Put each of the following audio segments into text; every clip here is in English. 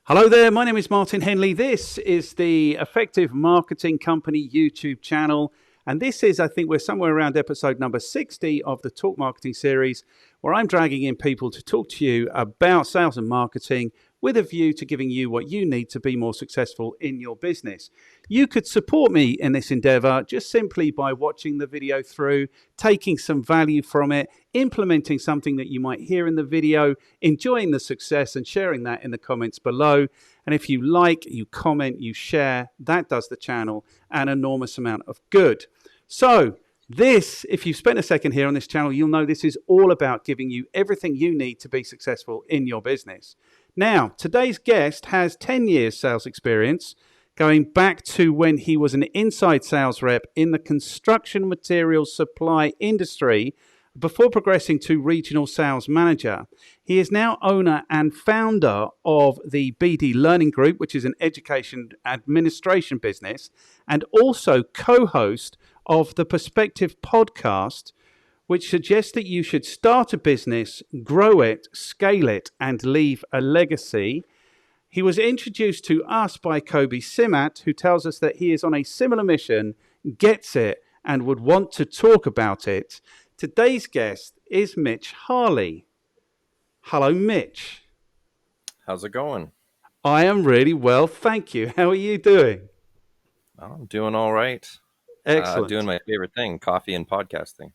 Hello there, my name is Martin Henley. This is the Effective Marketing Company YouTube channel. And this is, I think we're somewhere around episode number 60 of the Talk Marketing series, where I'm dragging in people to talk to you about sales and marketing with a view to giving you what you need to be more successful in your business. You could support me in this endeavor just simply by watching the video through, taking some value from it, implementing something that you might hear in the video, enjoying the success and sharing that in the comments below. And if you like, you comment, you share, that does the channel an enormous amount of good. So this, if you've spent a second here on this channel, you'll know this is all about giving you everything you need to be successful in your business. Now, today's guest has 10 years sales experience, going back to when he was an inside sales rep in the construction materials supply industry before progressing to regional sales manager. He is now owner and founder of the BD Learning Group, which is an education administration business, and also co-host of the Perspective podcast, which suggests that you should start a business, grow it, scale it, and leave a legacy. He was introduced to us by Kobi Simmat, who tells us that he is on a similar mission, gets it, and would want to talk about it. Today's guest is Mitch Harley. Hello, Mitch. How's it going? I am really well, thank you. How are you doing? I'm doing all right. Excellent. Doing my favorite thing, coffee and podcasting.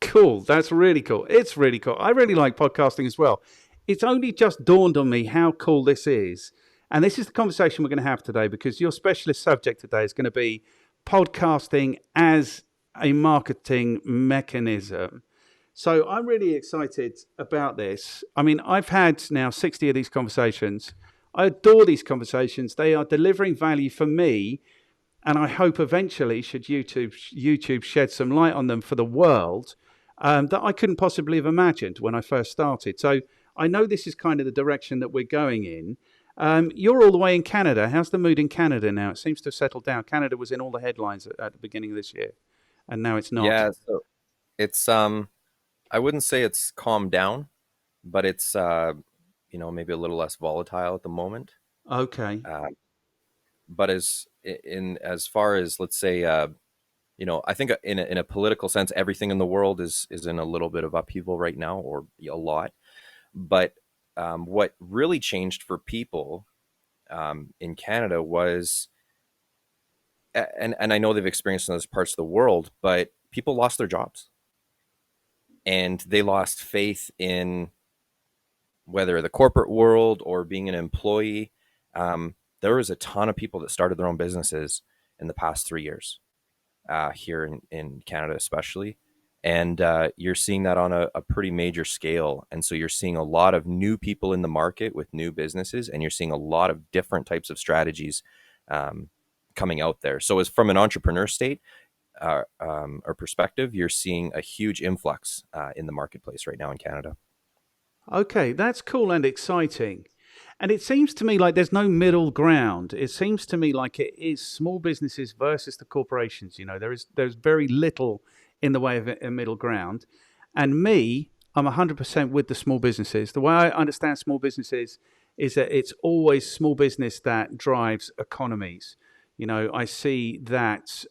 Cool. That's really cool. It's really cool. I really like podcasting as well. It's only just dawned on me how cool this is. And this is the conversation we're going to have today, because your specialist subject today is going to be podcasting as a marketing mechanism. So I'm really excited about this. I mean, I've had now 60 of these conversations. I adore these conversations. They are delivering value for me. And I hope eventually, should YouTube shed some light on them for the world, that I couldn't possibly have imagined when I first started. So I know this is kind of the direction that we're going in. You're all the way in Canada. How's the mood in Canada now? It seems to have settled down. Canada was in all the headlines at the beginning of this year, and now it's not. Yeah, so it's I wouldn't say it's calmed down, but it's maybe a little less volatile at the moment. Okay. But as far as, let's say, I think in a political sense, everything in the world is in a little bit of upheaval right now, or a lot. But what really changed for people in Canada was, and I know they've experienced in those parts of the world, but people lost their jobs, and they lost faith in whether the corporate world or being an employee. There was a ton of people that started their own businesses in the past 3 years here in Canada, especially. And you're seeing that on a pretty major scale. And so you're seeing a lot of new people in the market with new businesses, and you're seeing a lot of different types of strategies coming out there. So as from an entrepreneur state or perspective, you're seeing a huge influx in the marketplace right now in Canada. Okay, that's cool and exciting. And it seems to me like there's no middle ground. It seems to me like it is small businesses versus the corporations. You know, there's very little in the way of a middle ground. And me, I'm 100% with the small businesses. The way I understand small businesses is that it's always small business that drives economies. You know, I see that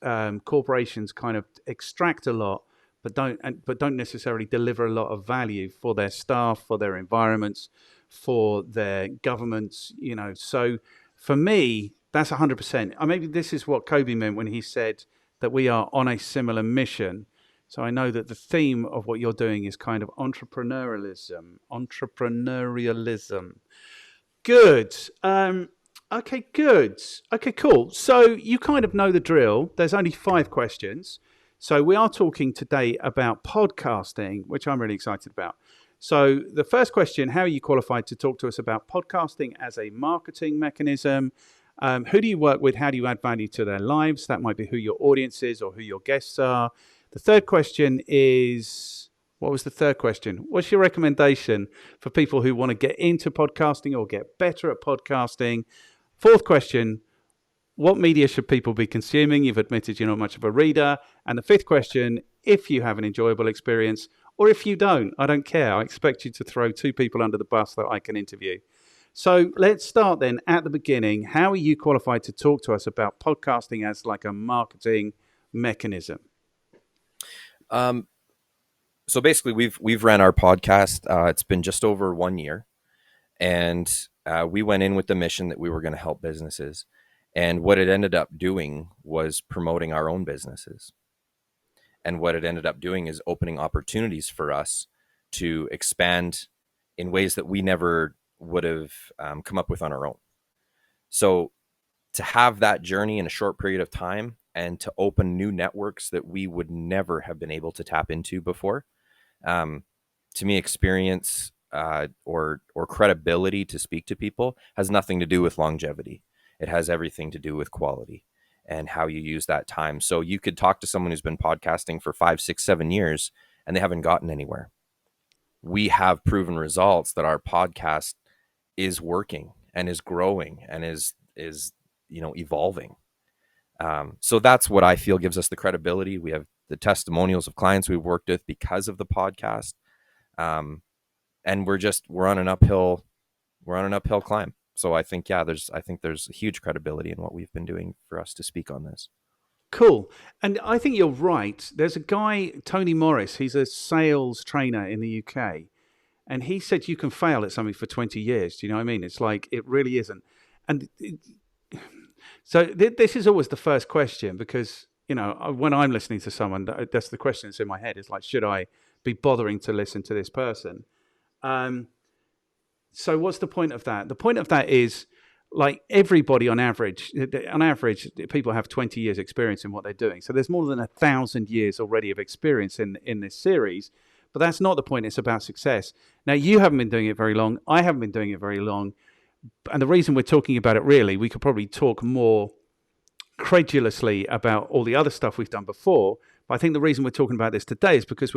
corporations kind of extract a lot, but don't necessarily deliver a lot of value for their staff, for their environments, for their governments, you know. So for me, that's 100%. Maybe this is what Kobi meant when he said that we are on a similar mission. So I know that the theme of what you're doing is kind of entrepreneurialism. Good. Okay, good. Okay, cool. So you kind of know the drill. There's only 5 questions. So we are talking today about podcasting, which I'm really excited about. So the first question, how are you qualified to talk to us about podcasting as a marketing mechanism? Who do you work with? How do you add value to their lives? That might be who your audience is or who your guests are. The third question is, what was the third question? What's your recommendation for people who want to get into podcasting or get better at podcasting? Fourth question, what media should people be consuming? You've admitted you're not much of a reader. And the fifth question, if you have an enjoyable experience, or if you don't, I don't care. I expect you to throw 2 people under the bus that I can interview. So let's start then at the beginning. How are you qualified to talk to us about podcasting as like a marketing mechanism? So basically, we've ran our podcast. It's been just over 1 year, and we went in with the mission that we were going to help businesses. And what it ended up doing was promoting our own businesses. And what it ended up doing is opening opportunities for us to expand in ways that we never would have come up with on our own. So to have that journey in a short period of time and to open new networks that we would never have been able to tap into before, to me, experience or credibility to speak to people has nothing to do with longevity. It has everything to do with quality and how you use that time. So you could talk to someone who's been podcasting for 5, 6, 7 years and they haven't gotten anywhere. We have proven results that our podcast is working and is growing and is evolving. So that's what I feel gives us the credibility. We have the testimonials of clients we've worked with because of the podcast. And we're on an uphill climb. So I think, there's a huge credibility in what we've been doing for us to speak on this. Cool. And I think you're right. There's a guy, Tony Morris, he's a sales trainer in the UK. And he said you can fail at something for 20 years. Do you know what I mean? It's like, it really isn't. And this is always the first question because, when I'm listening to someone, that's the question that's in my head. It's like, should I be bothering to listen to this person? So what's the point of that? The point of that is, like, everybody on average, people have 20 years experience in what they're doing. So there's more than 1,000 years already of experience in this series. But that's not the point. It's about success. Now, you haven't been doing it very long. I haven't been doing it very long. And the reason we're talking about it, really, we could probably talk more credulously about all the other stuff we've done before. But I think the reason we're talking about this today is because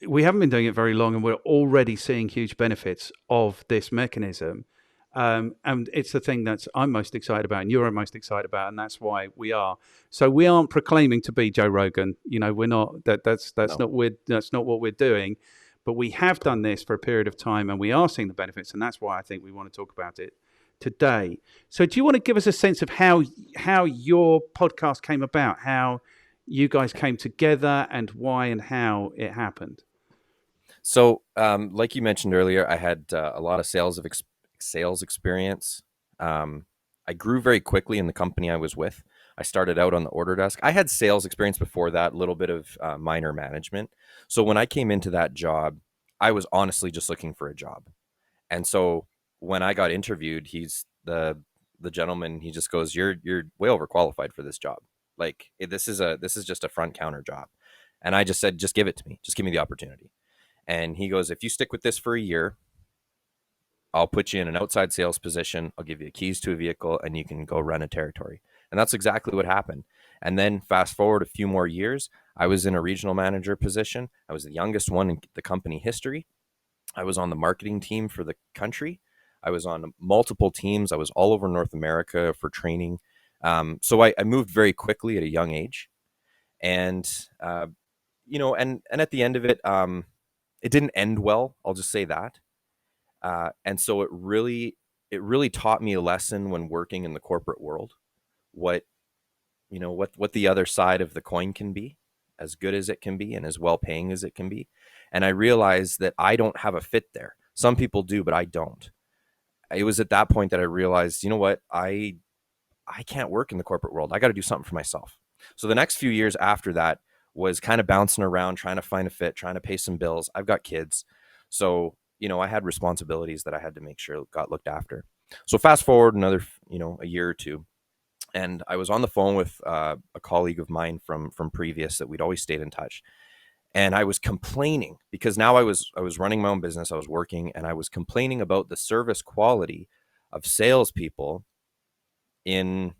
we haven't been doing it very long and we're already seeing huge benefits of this mechanism. And it's the thing that I'm most excited about and you're most excited about, and that's why we are. So we aren't proclaiming to be Joe Rogan. We're not. That's No. not what we're doing. But we have done this for a period of time, and we are seeing the benefits, and that's why I think we want to talk about it today. So, do you want to give us a sense of how your podcast came about, how you guys came together, and why and how it happened? So, like you mentioned earlier, I had a lot of sales experience. I grew very quickly in the company I was with. I started out on the order desk. I had sales experience before that, a little bit of minor management. So when I came into that job, I was honestly just looking for a job. And so when I got interviewed, he's the gentleman. He just goes, "You're way overqualified for this job. Like this is just a front counter job." And I just said, "Just give it to me. Just give me the opportunity." And he goes, "If you stick with this for a year, I'll put you in an outside sales position. I'll give you keys to a vehicle and you can go run a territory." And that's exactly what happened. And then fast forward a few more years, I was in a regional manager position. I was the youngest one in the company history. I was on the marketing team for the country. I was on multiple teams. I was all over North America for training. So I moved very quickly at a young age. And, and at the end of it, it didn't end well. I'll just say that. And so it really taught me a lesson when working in the corporate world, what the other side of the coin can be, as good as it can be and as well paying as it can be. And I realized that I don't have a fit there. Some people do, but I don't. It was at that point that I realized, you know what, I can't work in the corporate world. I got to do something for myself. So the next few years after that was kind of bouncing around, trying to find a fit, trying to pay some bills. I've got kids. So I had responsibilities that I had to make sure got looked after. So fast forward another, a year or two, and I was on the phone with a colleague of mine from previous that we'd always stayed in touch. And I was complaining because now I was running my own business. I was working and I was complaining about the service quality of salespeople in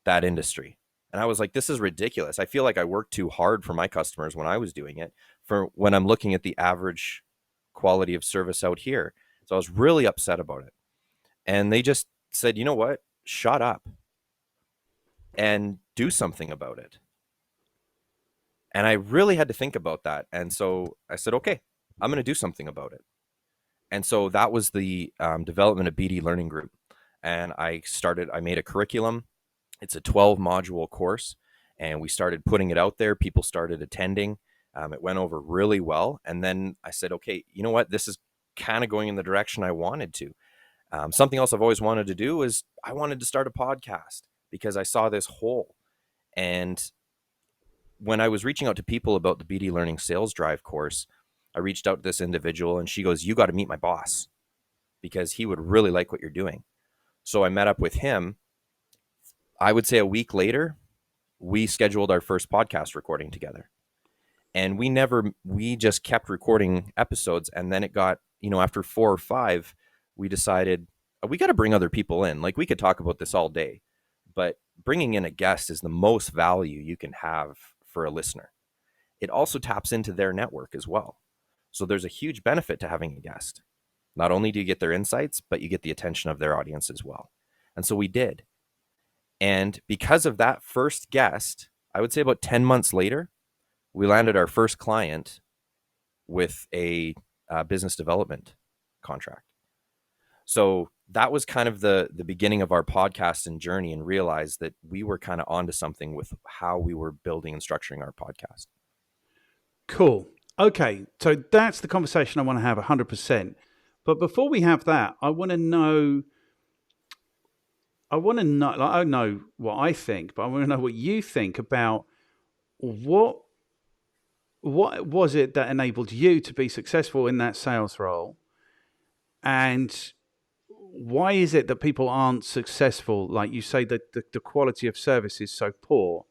that industry. And I was like, this is ridiculous. I feel like I worked too hard for my customers when I was doing it for when I'm looking at the average quality of service out here. So I was really upset about it. And they just said, you know what? Shut up and do something about it. And I really had to think about that. And so I said, okay, I'm going to do something about it. And so that was the development of BD Learning Group. And I made a curriculum. It's a 12 module course, and we started putting it out there. People started attending. It went over really well. And then I said, okay, you know what? This is kind of going in the direction I wanted to. Something else I've always wanted to do is I wanted to start a podcast because I saw this hole. And when I was reaching out to people about the BD Learning Sales Drive course, I reached out to this individual and she goes, you got to meet my boss because he would really like what you're doing. So I met up with him. I would say a week later, we scheduled our first podcast recording together. And we just kept recording episodes. And then it got, after 4 or 5, we decided we got to bring other people in. Like, we could talk about this all day, but bringing in a guest is the most value you can have for a listener. It also taps into their network as well. So there's a huge benefit to having a guest. Not only do you get their insights, but you get the attention of their audience as well. And so we did. And because of that first guest, I would say about 10 months later, we landed our first client with a business development contract. So that was kind of the beginning of our podcast and journey, and realized that we were kind of onto something with how we were building and structuring our podcast. Cool. Okay, so that's the conversation I want to have 100%. But before we have that, I want to know, like, I know what I think, but I want to know what you think about what was it that enabled you to be successful in that sales role, and why is it that people aren't successful? Like you say, that the quality of service is so poor.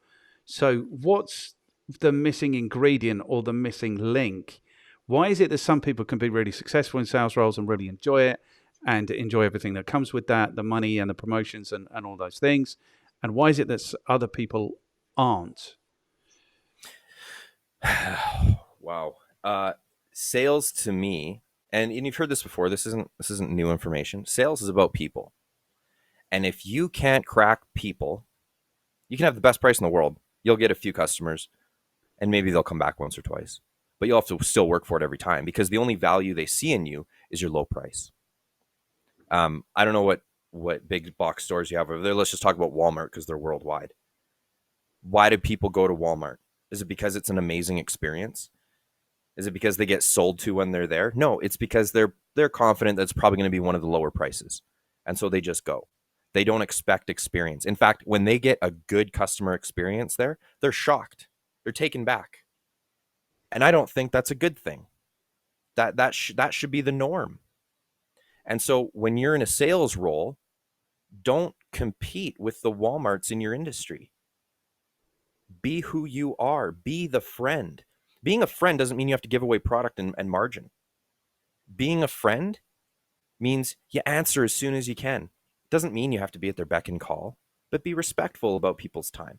So what's the missing ingredient or the missing link? Why is it that some people can be really successful in sales roles and really enjoy it and enjoy everything that comes with that, the money and the promotions and all those things? And why is it that other people aren't? Wow. Sales to me, and you've heard this before, this isn't new information. Sales is about people. And if you can't crack people, you can have the best price in the world. You'll get a few customers and maybe they'll come back once or twice, but you'll have to still work for it every time because the only value they see in you is your low price. I don't know what big box stores you have over there. Let's just talk about Walmart because they're worldwide. Why do people go to Walmart? Is it because it's an amazing experience? Is it because they get sold to when they're there? No, it's because they're confident that it's probably going to be one of the lower prices. And so they just go. They don't expect experience. In fact, when they get a good customer experience there, they're shocked. They're taken back. And I don't think that's a good thing. That should be the norm. And so when you're in a sales role, don't compete with the Walmarts in your industry. Be who you are. Be the friend. Being a friend doesn't mean you have to give away product and margin. Being a friend means you answer as soon as you can. It doesn't mean you have to be at their beck and call, but be respectful about people's time.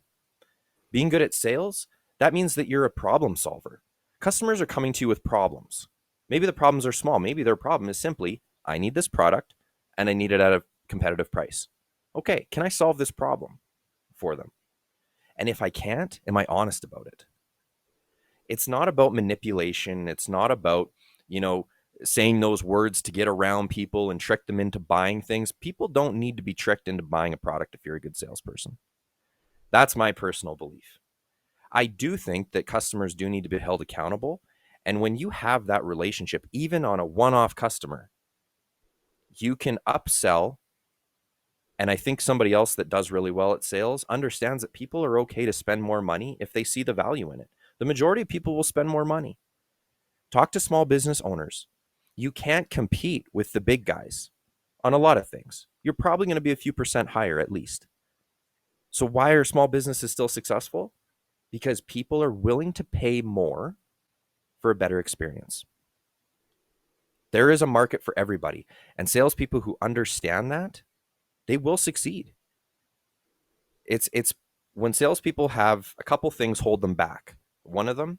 Being good at sales, that means that you're a problem solver. Customers are coming to you with problems. Maybe the problems are small. Maybe their problem is simply, I need this product and I need it at a competitive price. Okay, can I solve this problem for them? And if I can't, am I honest about it? It's not about manipulation. It's not about, saying those words to get around people and trick them into buying things. People don't need to be tricked into buying a product if you're a good salesperson. That's my personal belief. I do think that customers do need to be held accountable. And when you have that relationship, even on a one-off customer, you can upsell. And I think somebody else that does really well at sales understands that people are okay to spend more money if they see the value in it. The majority of people will spend more money. Talk to small business owners. You can't compete with the big guys on a lot of things. You're probably going to be a few percent higher at least. So why are small businesses still successful? Because people are willing to pay more for a better experience. There is a market for everybody. And salespeople who understand that, they will succeed. It's when salespeople have a couple things hold them back. One of them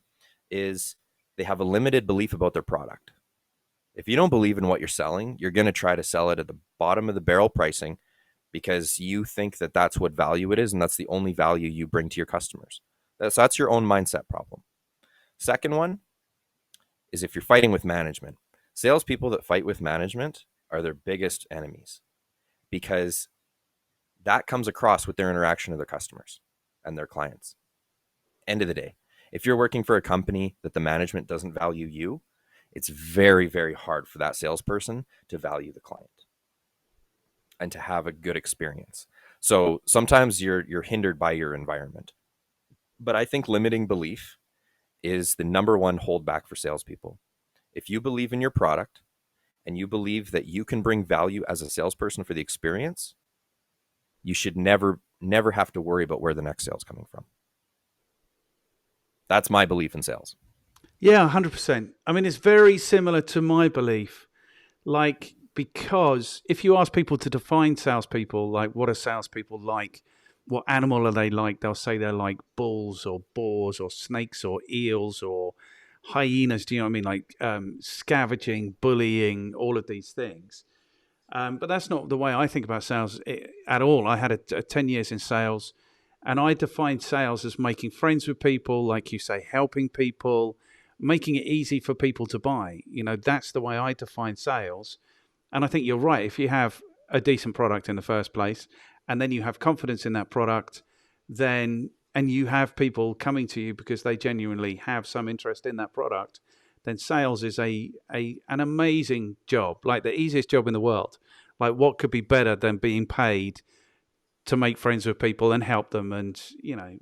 is they have a limited belief about their product. If you don't believe in what you're selling, you're going to try to sell it at the bottom of the barrel pricing because you think that that's what value it is and that's the only value you bring to your customers. That's your own mindset problem. Second one is if you're fighting with management. Salespeople that fight with management are their biggest enemies because that comes across with their interaction with their customers and their clients. End of the day, if you're working for a company that the management doesn't value you, it's very, very hard for that salesperson to value the client and to have a good experience. So sometimes you're hindered by your environment. But I think limiting belief is the number one holdback for salespeople. If you believe in your product and you believe that you can bring value as a salesperson for the experience, you should never have to worry about where the next sale is coming from. That's my belief in sales. Yeah, 100%. I mean, it's very similar to my belief. Like, because if you ask people to define salespeople, like what are salespeople like? What animal are they like? They'll say they're like bulls or boars or snakes or eels or hyenas. Do you know what I mean? Like scavenging, bullying, all of these things. But that's not the way I think about sales at all. I had a 10 years in sales, and I defined sales as making friends with people, like you say, helping people, making it easy for people to buy. You know, that's the way I define sales. And I think you're right. If you have a decent product in the first place, and then you have confidence in that product, then and you have people coming to you because they genuinely have some interest in that product, then sales is an amazing job, like the easiest job in the world. Like, what could be better than being paid to make friends with people and help them, and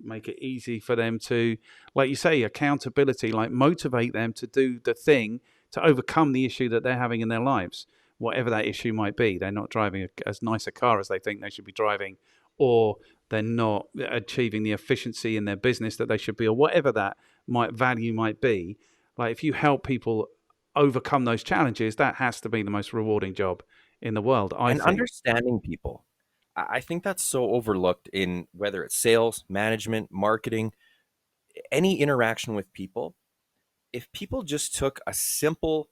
make it easy for them to, like you say, accountability, like motivate them to do the thing to overcome the issue that they're having in their lives, whatever that issue might be. They're not driving as nice a car as they think they should be driving, or they're not achieving the efficiency in their business that they should be, or whatever that value might be. Like, if you help people overcome those challenges, that has to be the most rewarding job in the world, I And think. understanding people. I think that's so overlooked in whether it's sales, management, marketing, any interaction with people. If people just took a simple,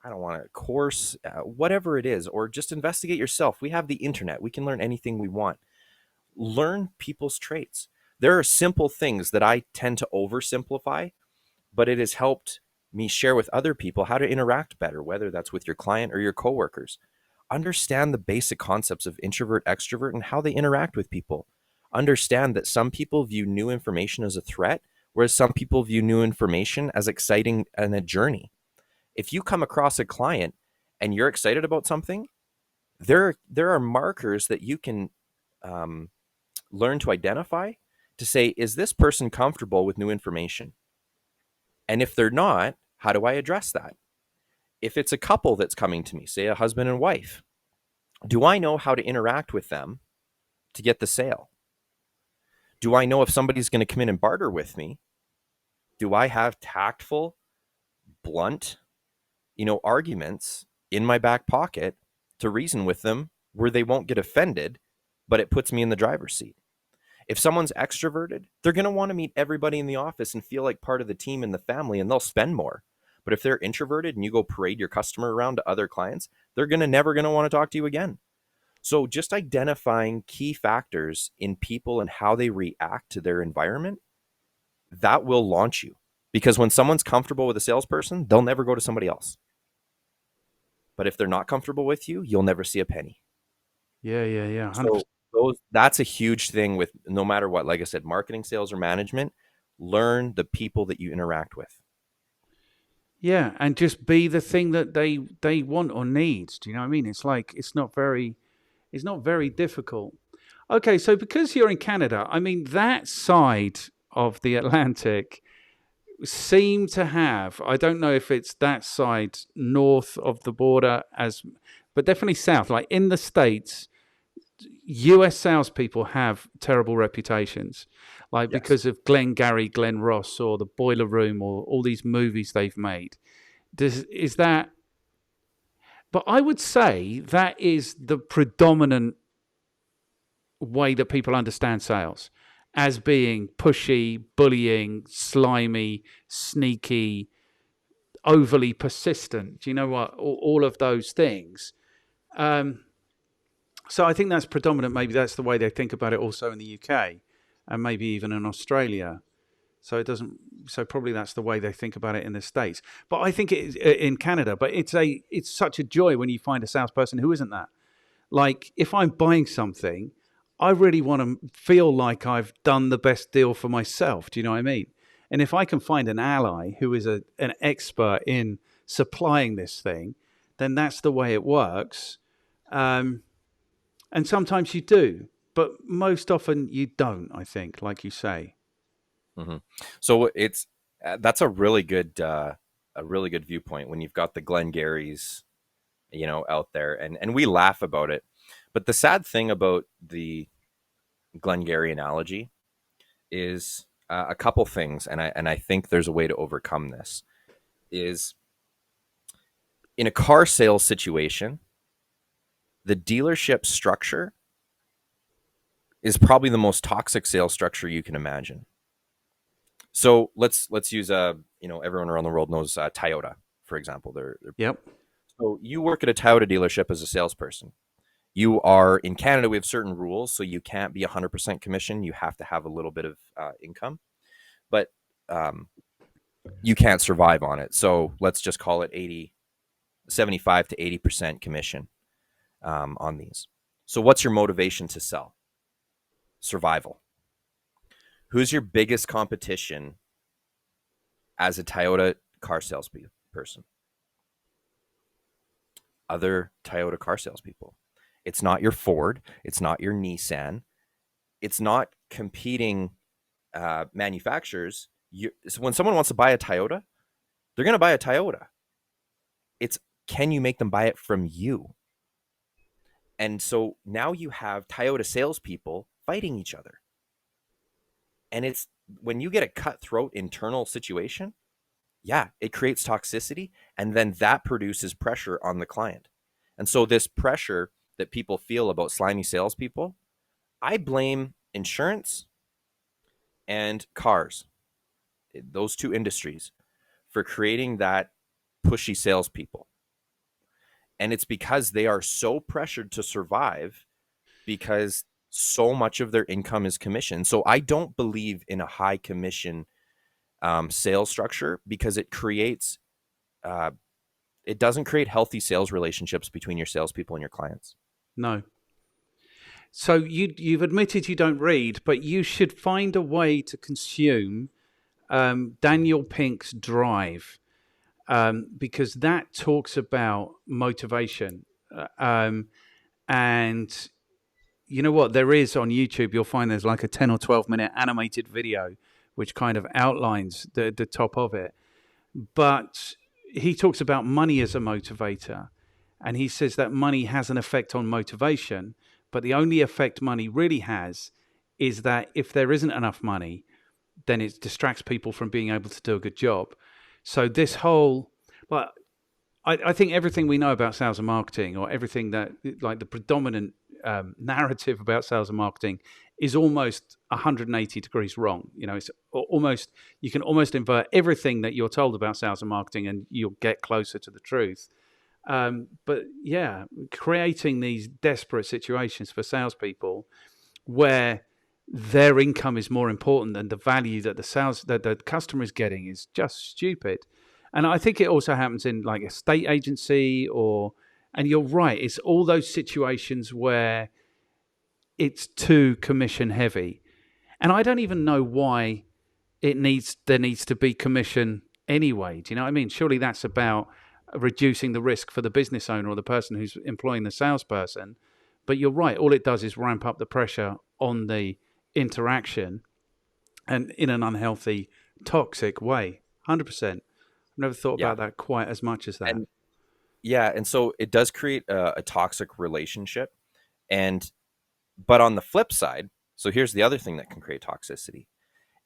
I don't want a course, whatever it is, or just investigate yourself. We have the internet. We can learn anything we want. Learn people's traits. There are simple things that I tend to oversimplify, but it has helped me share with other people how to interact better, whether that's with your client or your coworkers. Understand the basic concepts of introvert, extrovert, and how they interact with people. Understand that some people view new information as a threat, whereas some people view new information as exciting and a journey. If you come across a client and you're excited about something, there are markers that you can learn to identify to say, is this person comfortable with new information? And if they're not, how do I address that? If it's a couple that's coming to me, say a husband and wife, do I know how to interact with them to get the sale? Do I know if somebody's going to come in and barter with me? Do I have tactful, blunt, arguments in my back pocket to reason with them where they won't get offended, but it puts me in the driver's seat? If someone's extroverted, they're going to want to meet everybody in the office and feel like part of the team and the family, and they'll spend more. But if they're introverted and you go parade your customer around to other clients, they're never going to want to talk to you again. So just identifying key factors in people and how they react to their environment, that will launch you. Because when someone's comfortable with a salesperson, they'll never go to somebody else. But if they're not comfortable with you, you'll never see a penny. Yeah, 100%. So that's a huge thing with no matter what, like I said, marketing, sales, or management, learn the people that you interact with. Yeah, and just be the thing that they want or need. Do you know what I mean? It's like it's not very difficult. Okay, so because you're in Canada, I mean that side of the Atlantic seem to have, I don't know if it's that side north of the border but definitely south, like in the States, US salespeople have terrible reputations, like Yes. because of Glengarry Glen Ross or the Boiler Room or all these movies they've made. Is that? But I would say that is the predominant way that people understand sales, as being pushy, bullying, slimy, sneaky, overly persistent. Do you know what? All of those things. So I think that's predominant. Maybe that's the way they think about it also in the UK and maybe even in Australia. So it doesn't. So probably that's the way they think about it in the States. But I think it is in Canada. But it's such a joy when you find a salesperson who isn't that. Like if I'm buying something, I really want to feel like I've done the best deal for myself. Do you know what I mean? And if I can find an ally who is an expert in supplying this thing, then that's the way it works. Um, and sometimes you do, but most often you don't, I think, like you say. Hmm. So it's that's a really good viewpoint when you've got the Glengarrys, out there, and we laugh about it. But the sad thing about the Glengarry analogy is a couple things, and I think there's a way to overcome this. Is in a car sales situation, the dealership structure is probably the most toxic sales structure you can imagine. So let's use everyone around the world knows Toyota, for example. Yep. So you work at a Toyota dealership as a salesperson. You are in Canada. We have certain rules, so you can't be 100% commission. You have to have a little bit of income, but um, you can't survive on it. So let's just call it 75 to 80% commission on these. So what's your motivation to sell? Survival. Who's your biggest competition as a Toyota car salesperson? Other Toyota car salespeople. It's not your Ford. It's not your Nissan. It's not competing manufacturers. So when someone wants to buy a Toyota, they're going to buy a Toyota. It's, can you make them buy it from you? And so now you have Toyota salespeople fighting each other. And it's when you get a cutthroat internal situation, yeah, it creates toxicity. And then that produces pressure on the client. And so this pressure that people feel about slimy salespeople, I blame insurance and cars, those two industries, for creating that pushy salespeople. And it's because they are so pressured to survive because so much of their income is commission. So I don't believe in a high commission sales structure because uh, it doesn't create healthy sales relationships between your salespeople and your clients. No. So you've admitted you don't read, but you should find a way to consume Daniel Pink's Drive, because that talks about motivation. And you know what? There is on YouTube, you'll find there's like a 10 or 12-minute animated video which kind of outlines the top of it. But he talks about money as a motivator. And he says that money has an effect on motivation. But the only effect money really has is that if there isn't enough money, then it distracts people from being able to do a good job. So this whole, like, I think everything we know about sales and marketing, or everything that, like the predominant narrative about sales and marketing, is almost 180 degrees wrong. It's almost, you can almost invert everything that you're told about sales and marketing, and you'll get closer to the truth. But yeah, creating these desperate situations for salespeople where their income is more important than the value that the customer is getting is just stupid. And I think it also happens in like a state agency and you're right, it's all those situations where it's too commission heavy. And I don't even know why there needs to be commission anyway. Do you know what I mean? Surely that's about reducing the risk for the business owner or the person who's employing the salesperson. But you're right, all it does is ramp up the pressure on the interaction, and in an unhealthy, toxic way. 100%. I've never thought Yeah. about that quite as much as that. And yeah, and so it does create a toxic relationship. But on the flip side, so here's the other thing that can create toxicity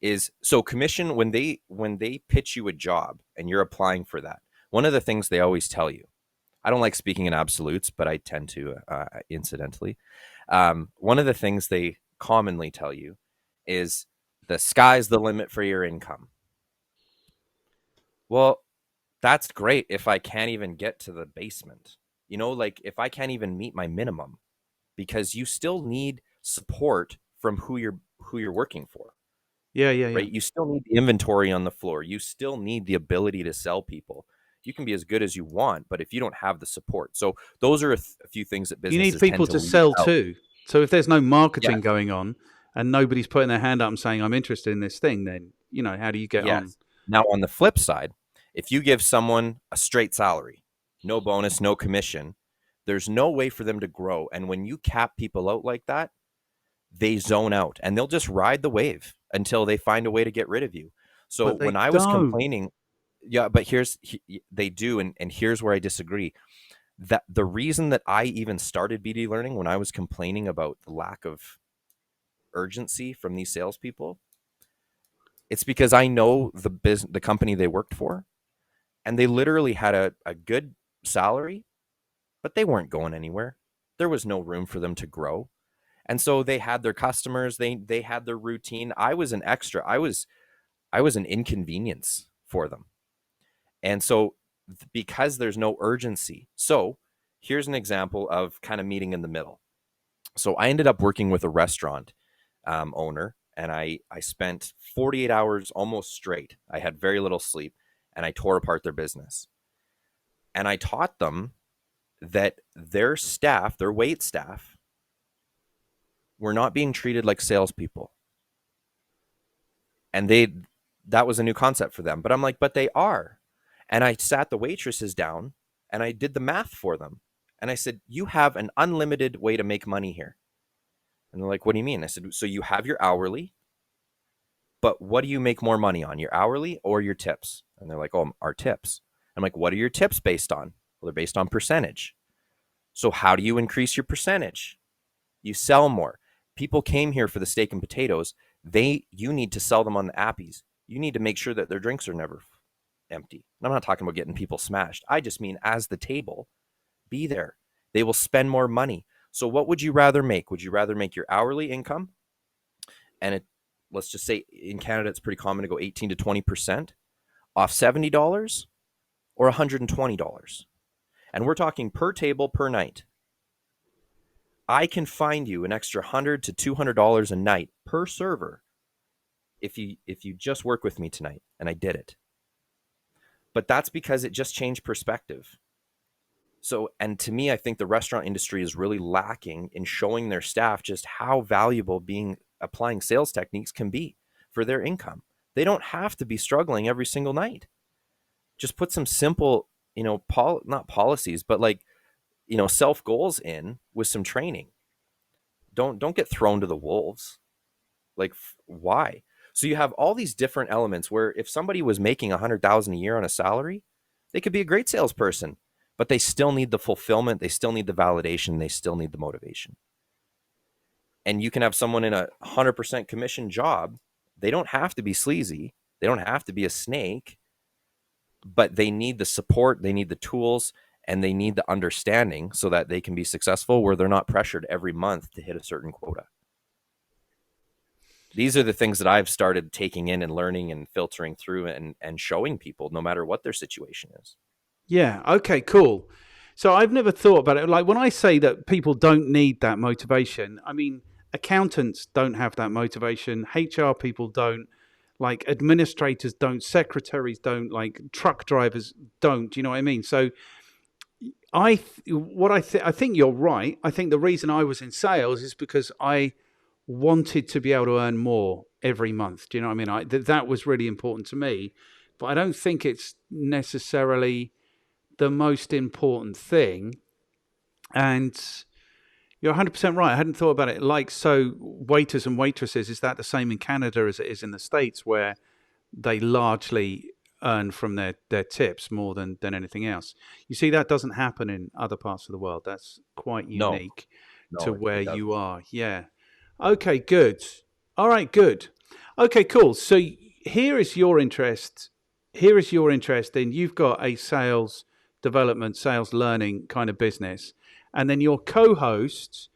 is, so commission, when they pitch you a job and you're applying for that, one of the things they always tell you, I don't like speaking in absolutes, but I tend to incidentally. One of the things they commonly tell you is the sky's the limit for your income. Well, that's great if I can't even get to the basement. Like if I can't even meet my minimum, because you still need support from who you're working for. Yeah, yeah, yeah. right? You still need the inventory on the floor. You still need the ability to sell people. You can be as good as you want, but if you don't have the support. So those are a few things that You need businesses tend people to to leave sell out. too. So if there's no marketing Yes. going on and nobody's putting their hand up and saying I'm interested in this thing, then how do you get on? Yes. Now, on the flip side, if you give someone a straight salary, no bonus, no commission, there's no way for them to grow. And when you cap people out like that, they zone out and they'll just ride the wave until they find a way to get rid of you. So But when they I was don't. complaining, yeah, but they do. And here's where I disagree. That the reason that I even started BD learning, when I was complaining about the lack of urgency from these salespeople, it's because I know the company they worked for, and they literally had a good salary, but they weren't going anywhere. There was no room for them to grow. And so they had their customers, they had their routine. I was an extra. I was an inconvenience for them. And so because there's no urgency. So here's an example of kind of meeting in the middle. So I ended up working with a restaurant owner, and I spent 48 hours almost straight. I had very little sleep, and I tore apart their business. And I taught them that their staff, their wait staff, were not being treated like salespeople. And that was a new concept for them. But I'm like, but they are. And I sat the waitresses down and I did the math for them. And I said, you have an unlimited way to make money here. And they're like, what do you mean? I said, so you have your hourly, but what do you make more money on, your hourly or your tips? And they're like, oh, our tips. I'm like, what are your tips based on? Well, they're based on percentage. So how do you increase your percentage? You sell more. People came here for the steak and potatoes. You need to sell them on the appies. You need to make sure that their drinks are never empty. And I'm not talking about getting people smashed. I just mean as the table, be there. They will spend more money. So what would you rather make? Would you rather make your hourly income, and let's just say in Canada it's pretty common to go 18 to 20% off $70 or $120? And we're talking per table per night. I can find you an extra $100 to $200 a night per server if you just work with me tonight. And I did it. But that's because it just changed perspective. So, and to me, I think the restaurant industry is really lacking in showing their staff just how valuable applying sales techniques can be for their income. They don't have to be struggling every single night. Just put some simple, not policies, but like, self goals in with some training. Don't get thrown to the wolves. Like, why? So you have all these different elements where if somebody was making 100,000 a year on a salary, they could be a great salesperson, but they still need the fulfillment, they still need the validation, they still need the motivation. And you can have someone in a 100% commission job. They don't have to be sleazy, they don't have to be a snake, but they need the support, they need the tools, and they need the understanding so that they can be successful where they're not pressured every month to hit a certain quota. These are the things that I've started taking in and learning and filtering through and showing people no matter what their situation is. Yeah. Okay, cool. So I've never thought about it. Like when I say that people don't need that motivation, I mean, accountants don't have that motivation. HR people don't. Like administrators don't. Secretaries don't. Like truck drivers don't. Do you know what I mean? So I think you're right. I think the reason I was in sales is because I wanted to be able to earn more every month. Do you know what I mean? That was really important to me, but I don't think it's necessarily the most important thing. And you're 100% right. I hadn't thought about it. Like, so waiters and waitresses, is that the same in Canada as it is in the States, where they largely earn from their tips more than anything else? You see, that doesn't happen in other parts of the world. That's quite No, unique to no, where it you doesn't. are. Yeah. Okay, good. All right, good. Okay, cool. So here is your interest. Here is your interest in you've got a sales development, sales learning kind of business, and then your co-host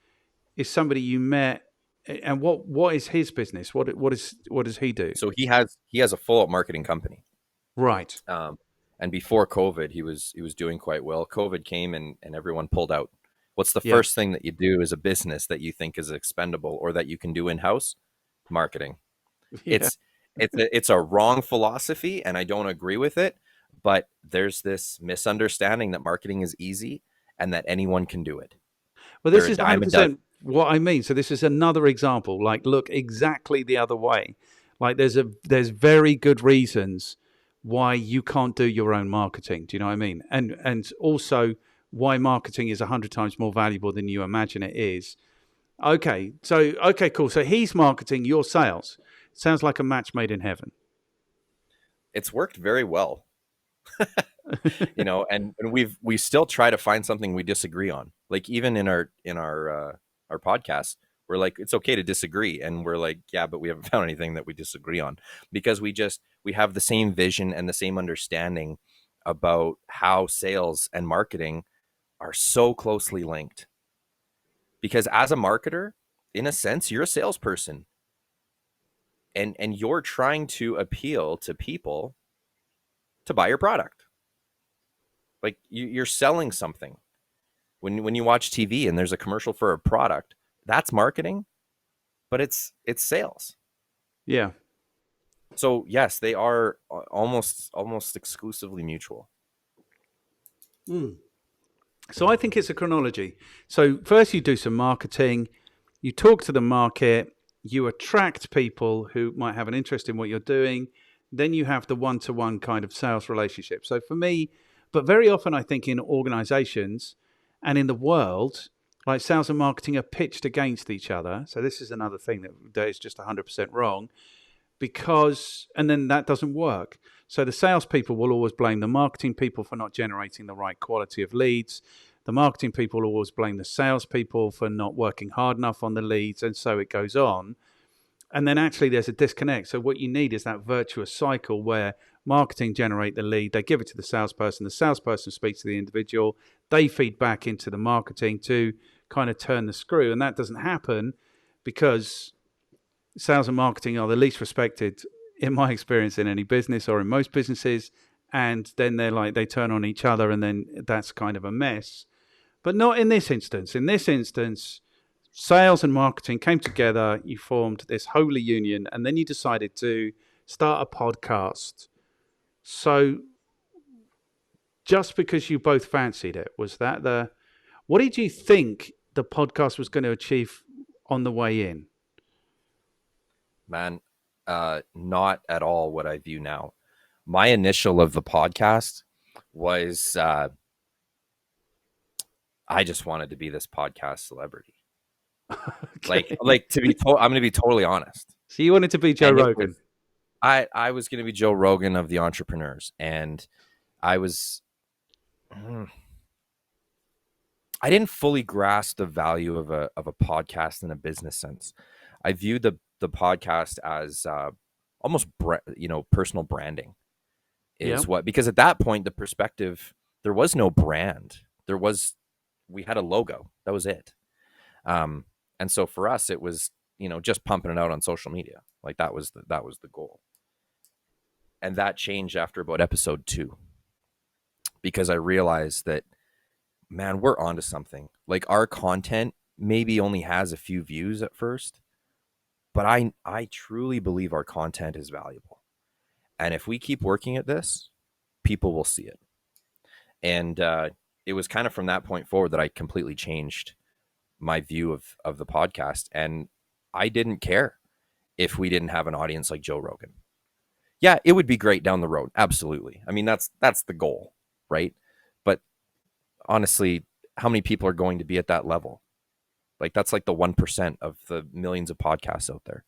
is somebody you met. And what is his business? What does he do? So he has a full up marketing company. Right. Um, and before COVID, he was doing quite well. COVID came and everyone pulled out. What's the Yeah. first thing that you do as a business that you think is expendable or that you can do in house? Marketing. Yeah. It's it's a wrong philosophy, and I don't agree with it. But there's this misunderstanding that marketing is easy and that anyone can do it. Well, They're this a is dime a dozen. 100% what I mean. So this is another example. Like, look exactly the other way. Like, there's very good reasons why you can't do your own marketing. Do you know what I mean? And also why marketing is 100 times more valuable than you imagine it is. Okay, so okay, cool. So he's marketing your sales. Sounds like a match made in heaven. It's worked very well, and we still try to find something we disagree on. Like even in our podcast, we're like, it's okay to disagree, and we're like, yeah, but we haven't found anything that we disagree on, because we have the same vision and the same understanding about how sales and marketing are so closely linked. Because as a marketer, in a sense, you're a salesperson, and you're trying to appeal to people to buy your product. Like you're selling something. When you watch TV and there's a commercial for a product, that's marketing, but it's sales. Yeah. So yes, they are almost exclusively mutual. Mm. So I think it's a chronology. So first you do some marketing, you talk to the market, you attract people who might have an interest in what you're doing, then you have the one-to-one kind of sales relationship. So for me, but very often I think in organizations and in the world, like sales and marketing are pitched against each other. So this is another thing that is just 100% wrong because, and then that doesn't work. So the salespeople will always blame the marketing people for not generating the right quality of leads. The marketing people will always blame the salespeople for not working hard enough on the leads, and so it goes on. And then actually there's a disconnect. So what you need is that virtuous cycle where marketing generate the lead, they give it to the salesperson speaks to the individual, they feed back into the marketing to kind of turn the screw. And that doesn't happen because sales and marketing are the least respected, in my experience, in any business or in most businesses. And then they turn on each other, and then that's kind of a mess. But not in this instance. In this instance, sales and marketing came together, you formed this holy union, and then you decided to start a podcast. So just because you both fancied it, was that what did you think the podcast was going to achieve on the way in? Man, not at all what I view now. My initial of the podcast was I just wanted to be this podcast celebrity. Okay. Like I'm going to be totally honest. So you wanted to be Joe And Rogan. I was going to be Joe Rogan of the entrepreneurs, and I was I didn't fully grasp the value of a podcast in a business sense. I viewed the podcast as almost personal branding Yeah. is what, because at that point the perspective, there was no brand. We had a logo, that was it. And so for us it was just pumping it out on social media. Like that was the goal. And that changed after about episode 2, because I realized that, man, we're onto something. Like our content maybe only has a few views at first, but I truly believe our content is valuable. And if we keep working at this, people will see it. And it was kind of from that point forward that I completely changed my view of the podcast. And I didn't care if we didn't have an audience like Joe Rogan. Yeah, it would be great down the road. Absolutely. I mean, that's the goal, right? But honestly, how many people are going to be at that level? Like that's like the 1% of the millions of podcasts out there.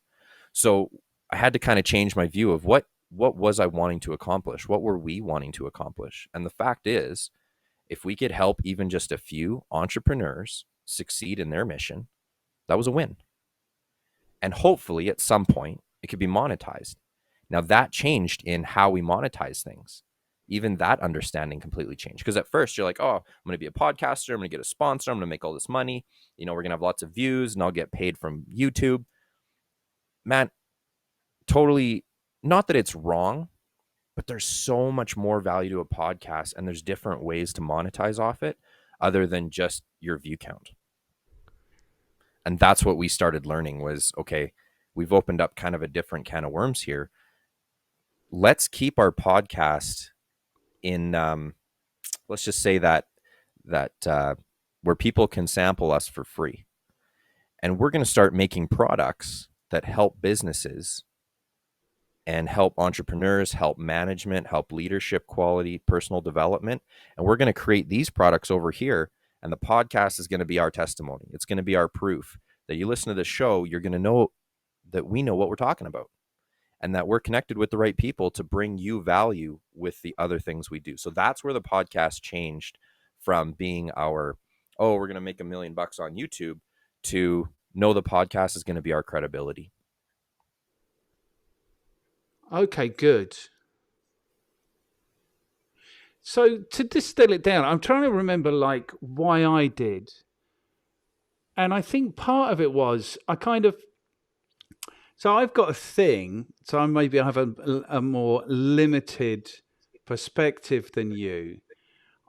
So I had to kind of change my view of what was I wanting to accomplish? What were we wanting to accomplish? And the fact is, if we could help even just a few entrepreneurs succeed in their mission, that was a win. And hopefully at some point it could be monetized. Now that changed in how we monetize things. Even that understanding completely changed. Because at first you're like, oh, I'm going to be a podcaster. I'm going to get a sponsor. I'm going to make all this money. We're going to have lots of views and I'll get paid from YouTube. Man, totally, not that it's wrong, but there's so much more value to a podcast, and there's different ways to monetize off it other than just your view count. And that's what we started learning was, okay, we've opened up kind of a different can of worms here. let's keep our podcast in, let's just say that where people can sample us for free. And we're going to start making products that help businesses and help entrepreneurs, help management, help leadership quality, personal development. And we're going to create these products over here. And the podcast is going to be our testimony. It's going to be our proof that you listen to the show, you're going to know that we know what we're talking about and that we're connected with the right people to bring you value with the other things we do. So that's where the podcast changed from being our, oh, we're going to make $1 million on YouTube, to no, the podcast is going to be our credibility. Okay, good. So to distill it down, I'm trying to remember like why I did. And I think part of it was so I've got a thing, so maybe I have a more limited perspective than you.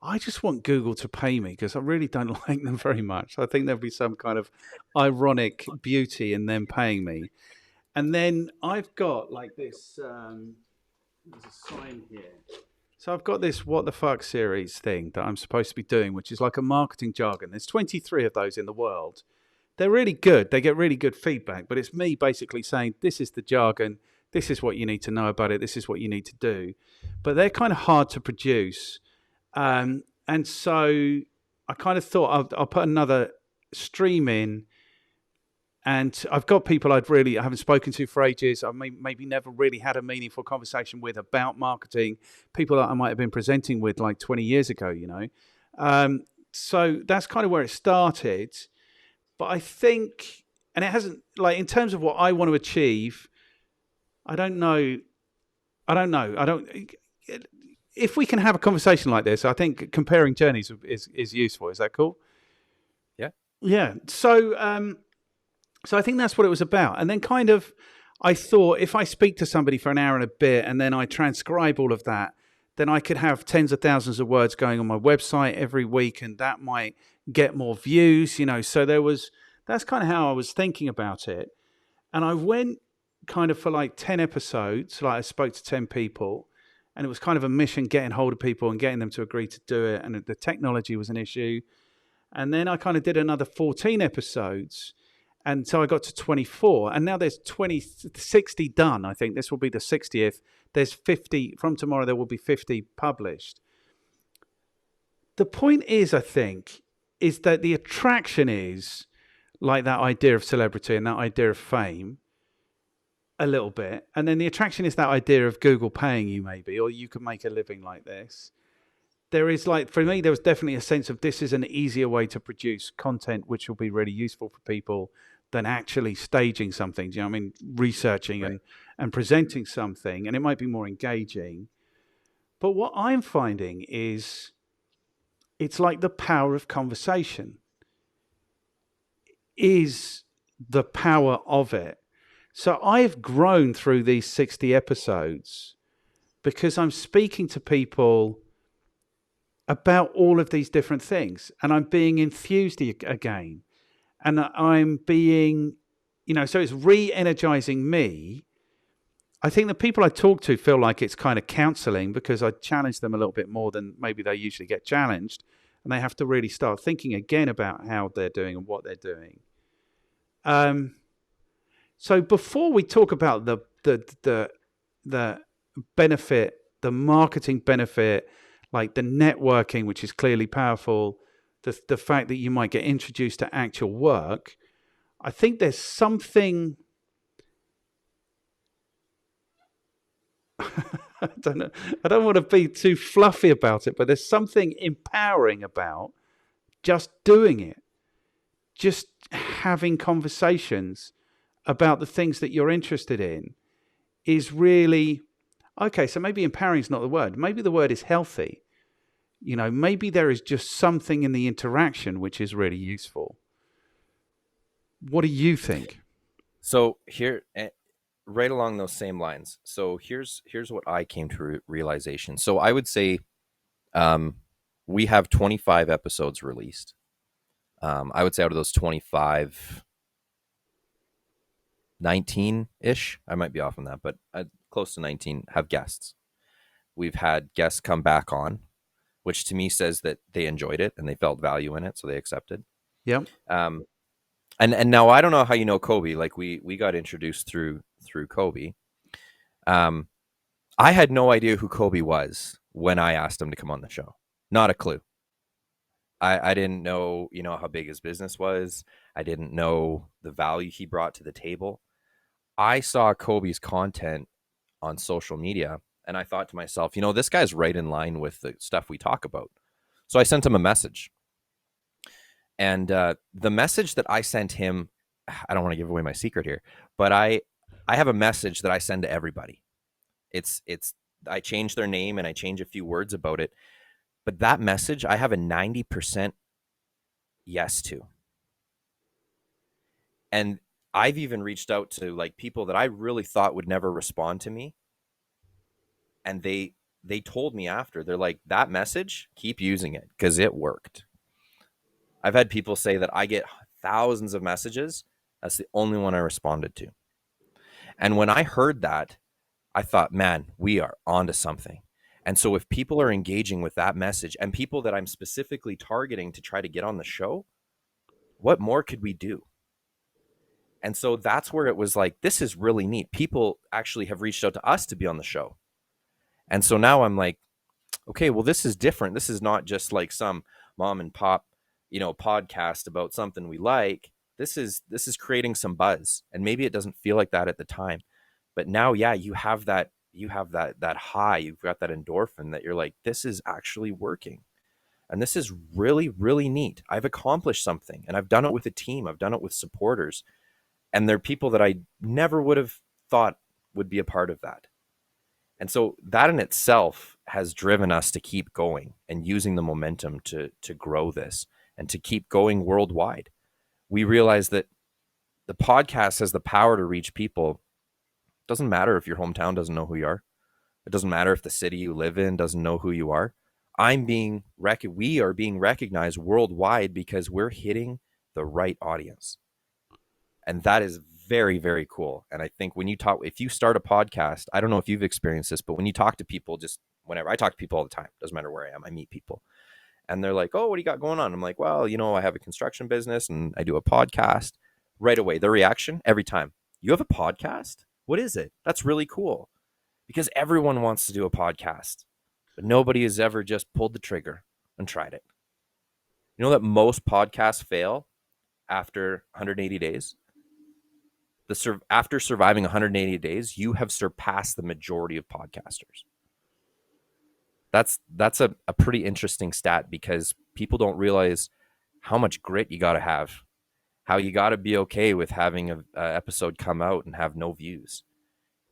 I just want Google to pay me because I really don't like them very much. I think there'll be some kind of ironic beauty in them paying me. And then I've got like this, there's a sign here. So I've got this What the Fuck series thing that I'm supposed to be doing, which is like a marketing jargon. There's 23 of those in the world. They're really good. They get really good feedback, but it's me basically saying, this is the jargon. This is what you need to know about it. This is what you need to do. But they're kind of hard to produce. And so I kind of thought I'll put another stream in. And I've got people I haven't spoken to for ages. I've maybe never really had a meaningful conversation with about marketing. People that I might have been presenting with like 20 years ago, you know. So that's kind of where it started. But I think, and it hasn't, like, in terms of what I want to achieve, I don't know. If we can have a conversation like this, I think comparing journeys is useful. Is that cool? Yeah. Yeah. So I think that's what it was about. And then kind of, I thought if I speak to somebody for an hour and a bit and then I transcribe all of that, then I could have tens of thousands of words going on my website every week, and that might get more views, you know. So that's kind of how I was thinking about it. And I went kind of for like 10 episodes, like I spoke to 10 people, and it was kind of a mission getting hold of people and getting them to agree to do it. And the technology was an issue. And then I kind of did another 14 episodes. And so I got to 24, and now there's 60 done. I think this will be the 60th. There's 50, from tomorrow there will be 50 published. The point is, I think, is that the attraction is like that idea of celebrity and that idea of fame a little bit. And then the attraction is that idea of Google paying you maybe, or you could make a living like this. There is, like, for me, there was definitely a sense of this is an easier way to produce content which will be really useful for people than actually staging something. Do you know what I mean? Researching Right. and presenting something, and it might be more engaging. But what I'm finding is it's like the power of conversation is the power of it. So I've grown through these 60 episodes because I'm speaking to people about all of these different things, and I'm being enthused again. And I'm being, you know, so it's re-energizing me. I think the people I talk to feel like it's kind of counseling because I challenge them a little bit more than maybe they usually get challenged. And they have to really start thinking again about how they're doing and what they're doing. So before we talk about the benefit, the marketing benefit, like the networking, which is clearly powerful, the fact that you might get introduced to actual work, I think there's something. I don't know. I don't want to be too fluffy about it, but there's something empowering about just doing it, just having conversations about the things that you're interested in is really okay. So maybe empowering is not the word. Maybe the word is healthy. You know, maybe there is just something in the interaction which is really useful. What do you think? So here, right along those same lines. So here's what I came to realization. So I would say, we have 25 episodes released. I would say out of those 25, 19-ish, I might be off on that, but close to 19, have guests. We've had guests come back on, which to me says that they enjoyed it and they felt value in it, so they accepted. Yep. And now I don't know how you know Kobi. Like we got introduced through Kobi. I had no idea who Kobi was when I asked him to come on the show. Not a clue. I didn't know, how big his business was. I didn't know the value he brought to the table. I saw Kobi's content on social media and I thought to myself, this guy's right in line with the stuff we talk about. So I sent him a message. And the message that I sent him, I don't want to give away my secret here, but I have a message that I send to everybody. It's I change their name and I change a few words about it. But that message, I have a 90% yes to. And I've even reached out to like people that I really thought would never respond to me. And they told me after, they're like, that message, keep using it because it worked. I've had people say that I get thousands of messages. That's the only one I responded to. And when I heard that, I thought, man, we are onto something. And so if people are engaging with that message and people that I'm specifically targeting to try to get on the show, what more could we do? And so that's where it was like, this is really neat. People actually have reached out to us to be on the show. And so now I'm like, okay, well, this is different. This is not just like some mom and pop, podcast about something we like. This is creating some buzz. And maybe it doesn't feel like that at the time. But now, yeah, you have that high, you've got that endorphin that you're like, this is actually working. And this is really, really neat. I've accomplished something and I've done it with a team. I've done it with supporters. And they're people that I never would have thought would be a part of that. And so that in itself has driven us to keep going and using the momentum to grow this and to keep going worldwide. We realize that the podcast has the power to reach people. It doesn't matter if your hometown doesn't know who you are. It doesn't matter if the city you live in doesn't know who you are. We are being recognized worldwide because we're hitting the right audience. And that is very, very cool. And I think if you start a podcast, I don't know if you've experienced this, but when you talk to people, just whenever I talk to people all the time, doesn't matter where I am, I meet people and they're like, oh, what do you got going on? I'm like, well, I have a construction business and I do a podcast. Right away, their reaction every time, you have a podcast? What is it? That's really cool. Because everyone wants to do a podcast, but nobody has ever just pulled the trigger and tried it. You know that most podcasts fail after 180 days? After surviving 180 days, you have surpassed the majority of podcasters. That's a pretty interesting stat because people don't realize how much grit you got to have, how you got to be okay with having an episode come out and have no views.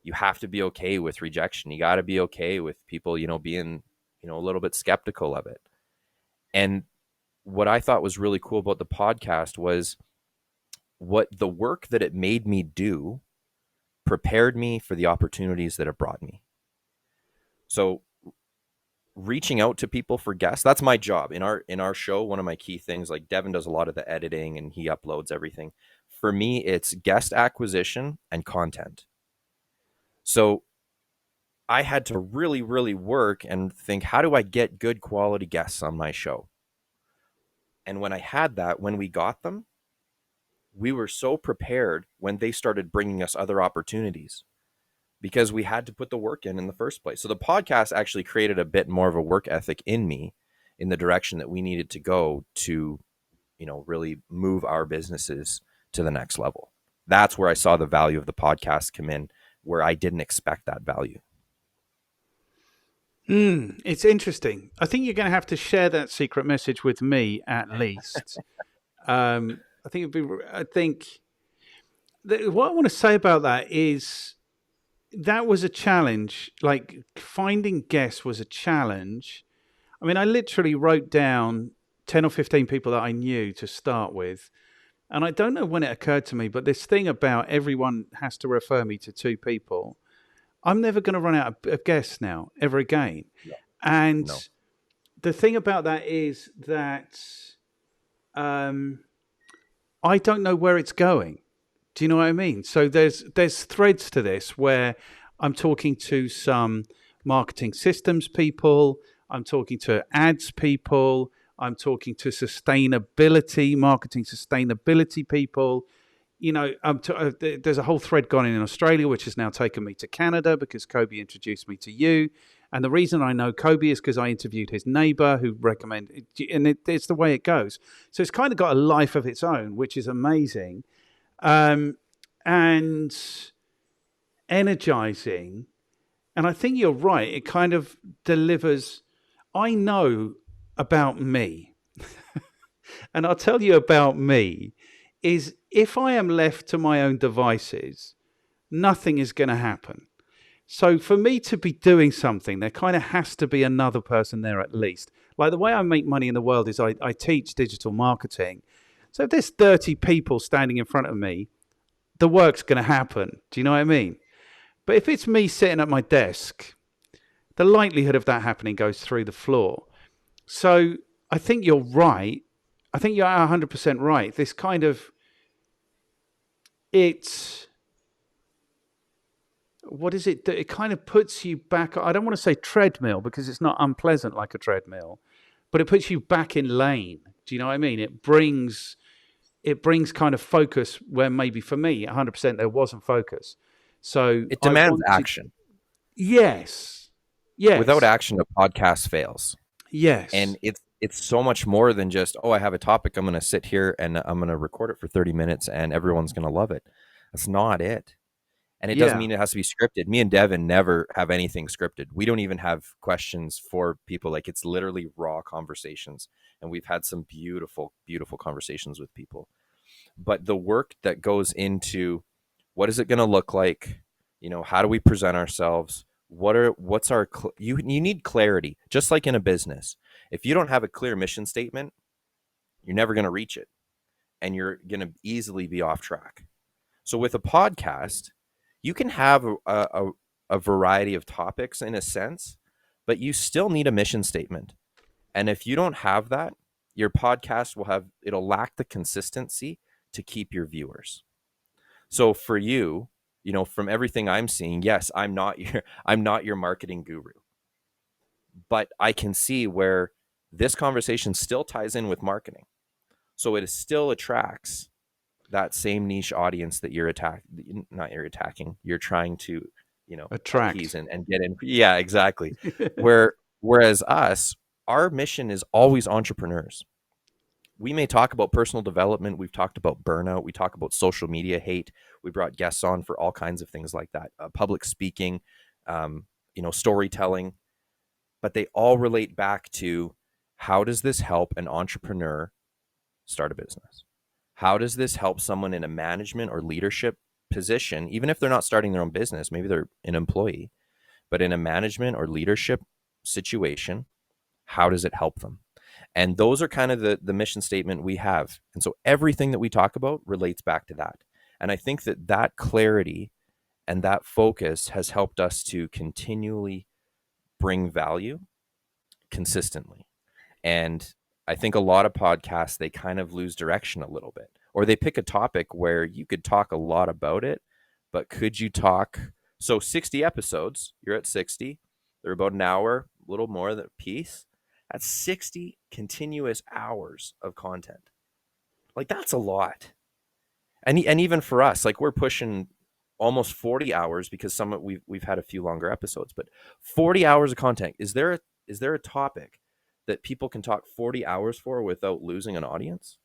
You have to be okay with rejection. You got to be okay with people, being, a little bit skeptical of it. And what I thought was really cool about the podcast was what the work that it made me do prepared me for the opportunities that it brought me. So reaching out to people for guests, that's my job in our show. One of my key things, like Devin does a lot of the editing and he uploads everything. For me, it's guest acquisition and content. So I had to really, really work and think, how do I get good quality guests on my show? And when I had that, when we got them, we were so prepared when they started bringing us other opportunities because we had to put the work in the first place. So the podcast actually created a bit more of a work ethic in me in the direction that we needed to go to, really move our businesses to the next level. That's where I saw the value of the podcast come in, where I didn't expect that value. It's interesting. I think you're going to have to share that secret message with me at least. I think what I want to say about that is that was a challenge. Like finding guests was a challenge. I mean, I literally wrote down 10 or 15 people that I knew to start with. And I don't know when it occurred to me, but this thing about everyone has to refer me to 2 people, I'm never going to run out of guests now, ever again. No. And No. the thing about that is that I don't know where it's going. Do you know what I mean? So there's threads to this where I'm talking to some marketing systems people. I'm talking to ads people. I'm talking to marketing sustainability people. There's a whole thread gone in Australia, which has now taken me to Canada because Kobi introduced me to you. And the reason I know Kobi is because I interviewed his neighbor who recommended, and it's the way it goes. So it's kind of got a life of its own, which is amazing, and energizing. And I think you're right. It kind of delivers. I know about me, and I'll tell you about me, is if I am left to my own devices, nothing is going to happen. So for me to be doing something, there kind of has to be another person there at least. Like the way I make money in the world is I teach digital marketing. So if there's 30 people standing in front of me, the work's going to happen. Do you know what I mean? But if it's me sitting at my desk, the likelihood of that happening goes through the floor. So I think you're right. I think you're 100% right. This kind of, what is it? It kind of puts you back. I don't want to say treadmill because it's not unpleasant like a treadmill, but it puts you back in lane. Do you know what I mean? It brings kind of focus where maybe for me, 100% there wasn't focus. So It demands action. Yes. Without action, a podcast fails. Yes. And it's so much more than just, I have a topic. I'm going to sit here and I'm going to record it for 30 minutes and everyone's going to love it. That's not it. And it doesn't mean it has to be scripted. Me and Devin never have anything scripted. We don't even have questions for people. Like, it's literally raw conversations. And we've had some beautiful, beautiful conversations with people. But the work that goes into what is it going to look like? How do we present ourselves? You need clarity, just like in a business. If you don't have a clear mission statement, you're never going to reach it. And you're going to easily be off track. So with a podcast, you can have a variety of topics in a sense, but you still need a mission statement. And if you don't have that, your podcast it'll lack the consistency to keep your viewers. So for you, from everything I'm seeing, yes, I'm not your marketing guru, but I can see where this conversation still ties in with marketing. So it still attracts that same niche audience that you're trying to, attract and get in. Yeah, exactly. Whereas our mission is always entrepreneurs. We may talk about personal development. We've talked about burnout. We talk about social media hate. We brought guests on for all kinds of things like that. Public speaking, storytelling, but they all relate back to how does this help an entrepreneur start a business? How does this help someone in a management or leadership position, even if they're not starting their own business, maybe they're an employee, but in a management or leadership situation, how does it help them? And those are kind of the mission statement we have. And so everything that we talk about relates back to that. And I think that clarity and that focus has helped us to continually bring value consistently. And I think a lot of podcasts, they kind of lose direction a little bit, or they pick a topic where you could talk a lot about it, but could you talk? So 60 episodes, you're at 60, they're about an hour, a little more than a piece. That's 60 continuous hours of content. Like, that's a lot. And even for us, like, we're pushing almost 40 hours because we've had a few longer episodes, but 40 hours of content. Is there a topic that people can talk 40 hours for without losing an audience?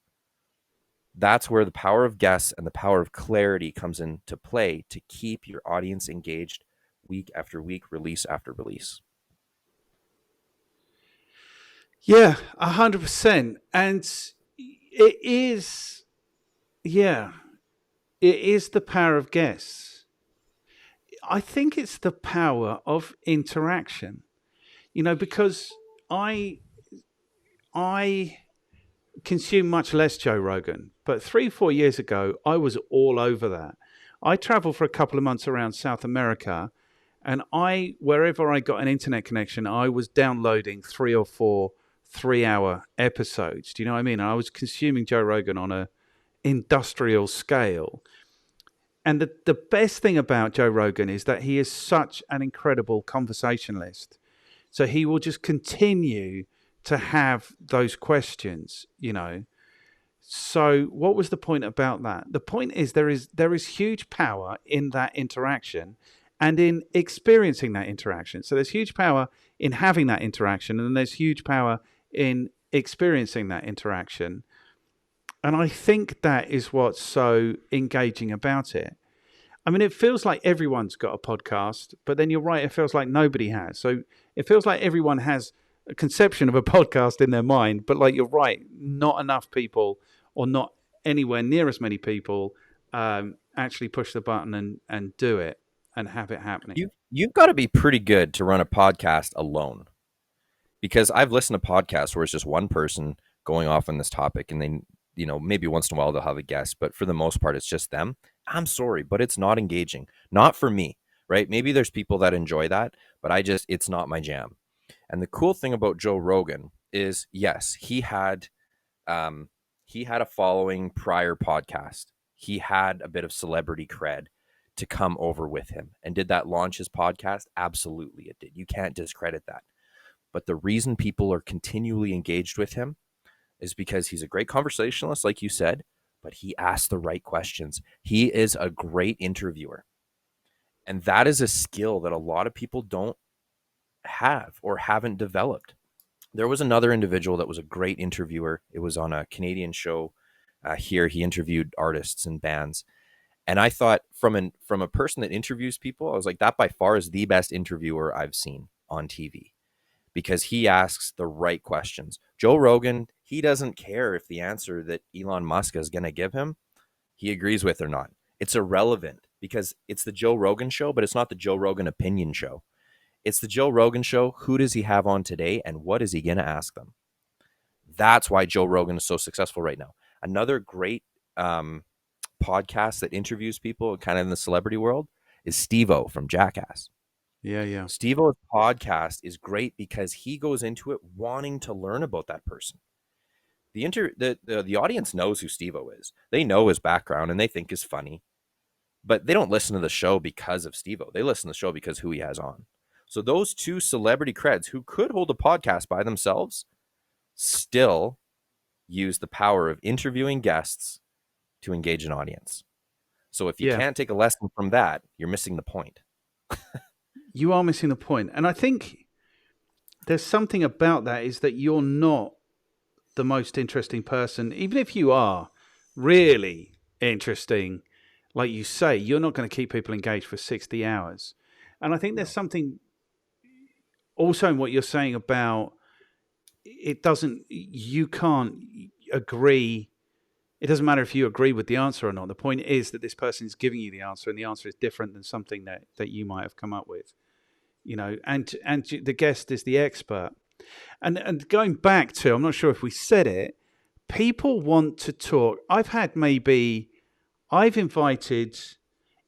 That's where the power of guests and the power of clarity comes into play to keep your audience engaged week after week, release after release. Yeah, 100%. And it is the power of guests. I think it's the power of interaction, because I consume much less Joe Rogan, but 3-4 years ago, I was all over that. I traveled for a couple of months around South America, and wherever I got an internet connection, I was downloading 3 or 4 3-hour episodes. Do you know what I mean? I was consuming Joe Rogan on a industrial scale. And the best thing about Joe Rogan is that he is such an incredible conversationalist. So he will just continue to have those questions, you know. So what was the point about that? The point is there is huge power in that interaction and in experiencing that interaction. So there's huge power in having that interaction, and there's huge power in experiencing that interaction. And I think that is what's so engaging about it. I mean, it feels like everyone's got a podcast, but then you're right, it feels like nobody has. So it feels like everyone has a conception of a podcast in their mind, but like you're right, not enough people, or not anywhere near as many people, actually push the button and do it and have it happening. You've got to be pretty good to run a podcast alone, because I've listened to podcasts where it's just one person going off on this topic, and they, you know, maybe once in a while they'll have a guest, but for the most part, it's just them. I'm sorry, but it's not engaging. Not for me, right? Maybe there's people that enjoy that, but it's not my jam. And the cool thing about Joe Rogan is, yes, he had a following prior podcast. He had a bit of celebrity cred to come over with him. And did that launch his podcast? Absolutely it did. You can't discredit that. But the reason people are continually engaged with him is because he's a great conversationalist, like you said, but he asks the right questions. He is a great interviewer. And that is a skill that a lot of people don't have or haven't developed. There was another individual that was a great interviewer. It was on a Canadian show here. He interviewed artists and bands. And I thought from a person that interviews people, I was like, that by far is the best interviewer I've seen on TV, because he asks the right questions. Joe Rogan, he doesn't care if the answer that Elon Musk is going to give him, he agrees with or not. It's irrelevant, because it's the Joe Rogan show, but it's not the Joe Rogan opinion show. It's the Joe Rogan show. Who does he have on today, and what is he going to ask them? That's why Joe Rogan is so successful right now. Another great podcast that interviews people kind of in the celebrity world is Steve-O from Jackass. Yeah. Steve-O's podcast is great because he goes into it wanting to learn about that person. The audience knows who Steve-O is. They know his background and they think is funny, but they don't listen to the show because of Steve-O. They listen to the show because who he has on. So those two celebrity creds who could hold a podcast by themselves still use the power of interviewing guests to engage an audience. So if you can't take a lesson from that, you're missing the point. You are missing the point. And I think there's something about that, is that you're not the most interesting person. Even if you are really interesting, like you say, you're not going to keep people engaged for 60 hours. And I think there's something also in what you're saying about you can't agree. It doesn't matter if you agree with the answer or not. The point is that this person is giving you the answer, and the answer is different than something that you might have come up with, you know, and the guest is the expert. And going back to, I'm not sure if we said it, people want to talk. I've invited,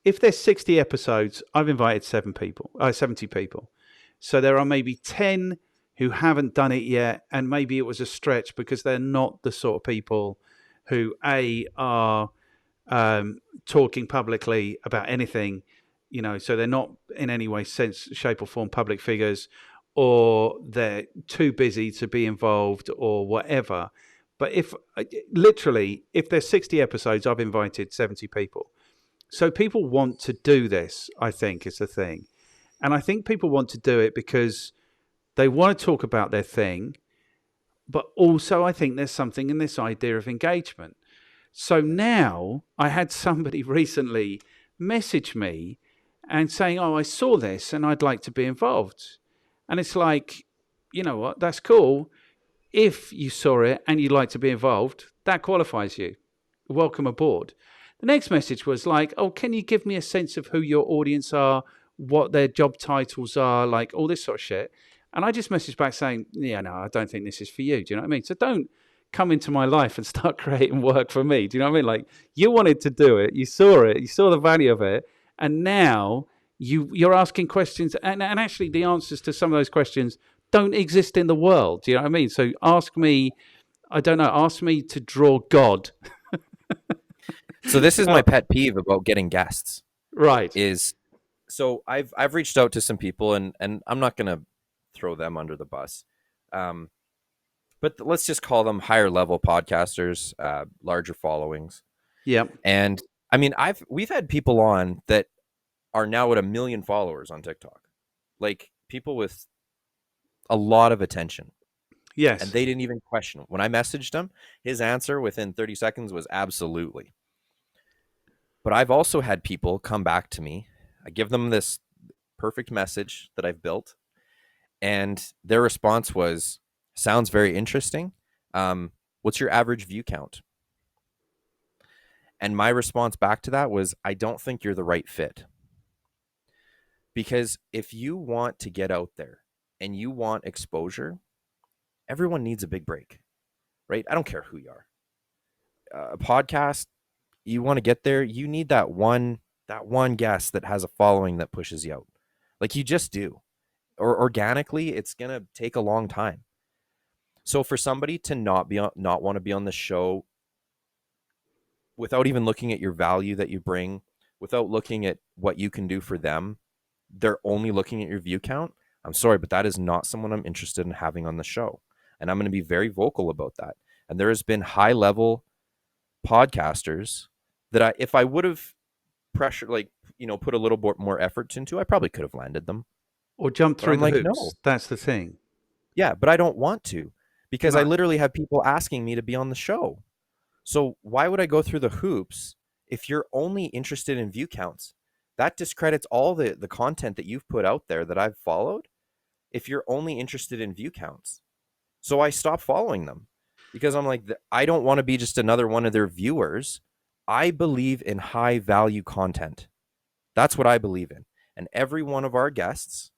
if there's 60 episodes, I've invited 70 people. So there are maybe 10 who haven't done it yet, and maybe it was a stretch because they're not the sort of people who are talking publicly about anything, you know, so they're not in any way, sense, shape or form public figures, or they're too busy to be involved or whatever. But if there's 60 episodes, I've invited 70 people. So people want to do this, I think, is the thing. And I think people want to do it because they want to talk about their thing. But also, I think there's something in this idea of engagement. So now I had somebody recently message me and saying, oh, I saw this and I'd like to be involved. And it's like, you know what, that's cool. If you saw it and you'd like to be involved, that qualifies you. Welcome aboard. The next message was like, oh, can you give me a sense of who your audience are, what their job titles are, like all this sort of shit. And I just messaged back saying, yeah, no, I don't think this is for you. Do you know what I mean? So don't come into my life and start creating work for me. Do you know what I mean? Like, you wanted to do it. You saw the value of it. And now you're asking questions. And actually the answers to some of those questions don't exist in the world. Do you know what I mean? So ask me to draw God. So this is my Oh, pet peeve about getting guests right. is so I've reached out to some people and I'm not gonna throw them under the bus. Um, but let's just call them higher level podcasters, larger followings. Yep. And I mean, we've had people on that are now at 1 million followers on TikTok, like people with a lot of attention, and Yes. they didn't even question. When I messaged him, his answer within 30 seconds was absolutely. But I've also had people come back to me. I give them this perfect message that I've built, and their response was, "Sounds very interesting. What's your average view count?" And my response back to that was, "I don't think you're the right fit." Because if you want to get out there and you want exposure, everyone needs a big break, right? I don't care who you are. A podcast, you want to get there, you need that one guest that has a following that pushes you out. Like you just do. Or organically, it's going to take a long time. So for somebody to not want to be on the show without even looking at your value that you bring, without looking at what you can do for them, they're only looking at your view count. I'm sorry, but that is not someone I'm interested in having on the show. And I'm going to be very vocal about that. And there has been high level podcasters that if I would have put a little bit more effort into, I probably could have landed them. Or jump But through I'm the like, no. hoops. That's the thing. Yeah, but I don't want to because I No. literally have people asking me to be on the show. So why would I go through the hoops if you're only interested in view counts? That discredits all the content that you've put out there that I've followed if you're only interested in view counts. So I stopped following them because I'm like, I don't want to be just another one of their viewers. I believe in high value content. That's what I believe in. And every one of our guests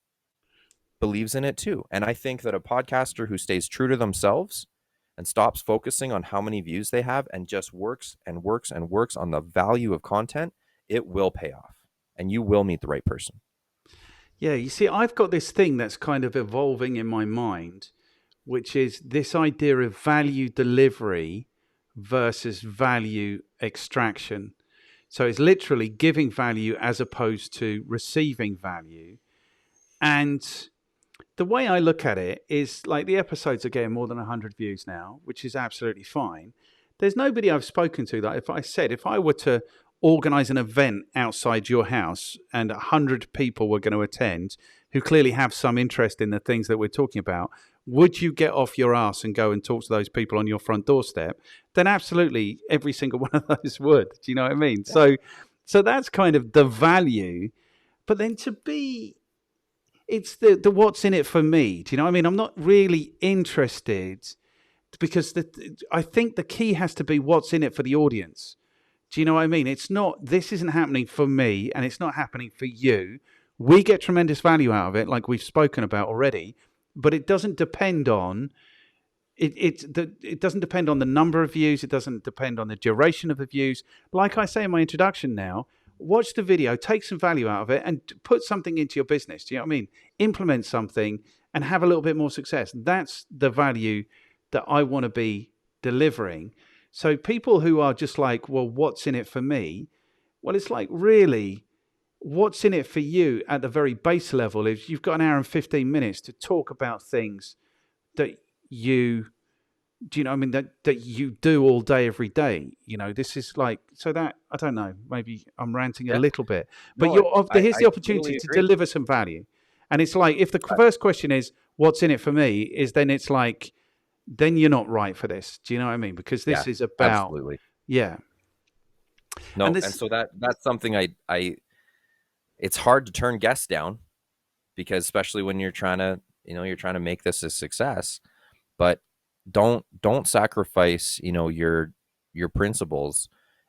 believes in it too. And I think that a podcaster who stays true to themselves and stops focusing on how many views they have and just works and works and works on the value of content, it will pay off and you will meet the right person. Yeah, you see, I've got this thing that's kind of evolving in my mind, which is this idea of value delivery versus value extraction. So it's literally giving value as opposed to receiving value. And the way I look at it is like the episodes are getting more than 100 views now, which is absolutely fine. There's nobody I've spoken to that if I were to organize an event outside your house and 100 people were going to attend who clearly have some interest in the things that we're talking about, would you get off your ass and go and talk to those people on your front doorstep? Then absolutely every single one of those would. Do you know what I mean? Yeah. So that's kind of the value. But then it's the what's in it for me. Do you know what I mean? I'm not really interested because I think the key has to be what's in it for the audience. Do you know what I mean? This isn't happening for me and it's not happening for you. We get tremendous value out of it, like we've spoken about already, but it doesn't depend on it doesn't depend on the number of views. It doesn't depend on the duration of the views. Like I say in my introduction now, watch the video, take some value out of it, and put something into your business. Do you know what I mean? Implement something and have a little bit more success. That's the value that I want to be delivering. So people who are just like, well, what's in it for me? Well, it's like, really, what's in it for you at the very base level is you've got an hour and 15 minutes to talk about things that you do, you know what I mean, that you do all day every day. This is like, so that, I don't know, maybe I'm ranting a Yeah. little bit, but No, here's I the opportunity totally to agree. deliver some value. And it's like, if the first question is what's in it for me, is then it's like, then you're not right for this. Do you know what I mean? Because Yeah, this is about, absolutely. yeah. And No, and this, so that's something I it's hard to turn guests down because especially when you're trying to make this a success, but don't sacrifice, your principles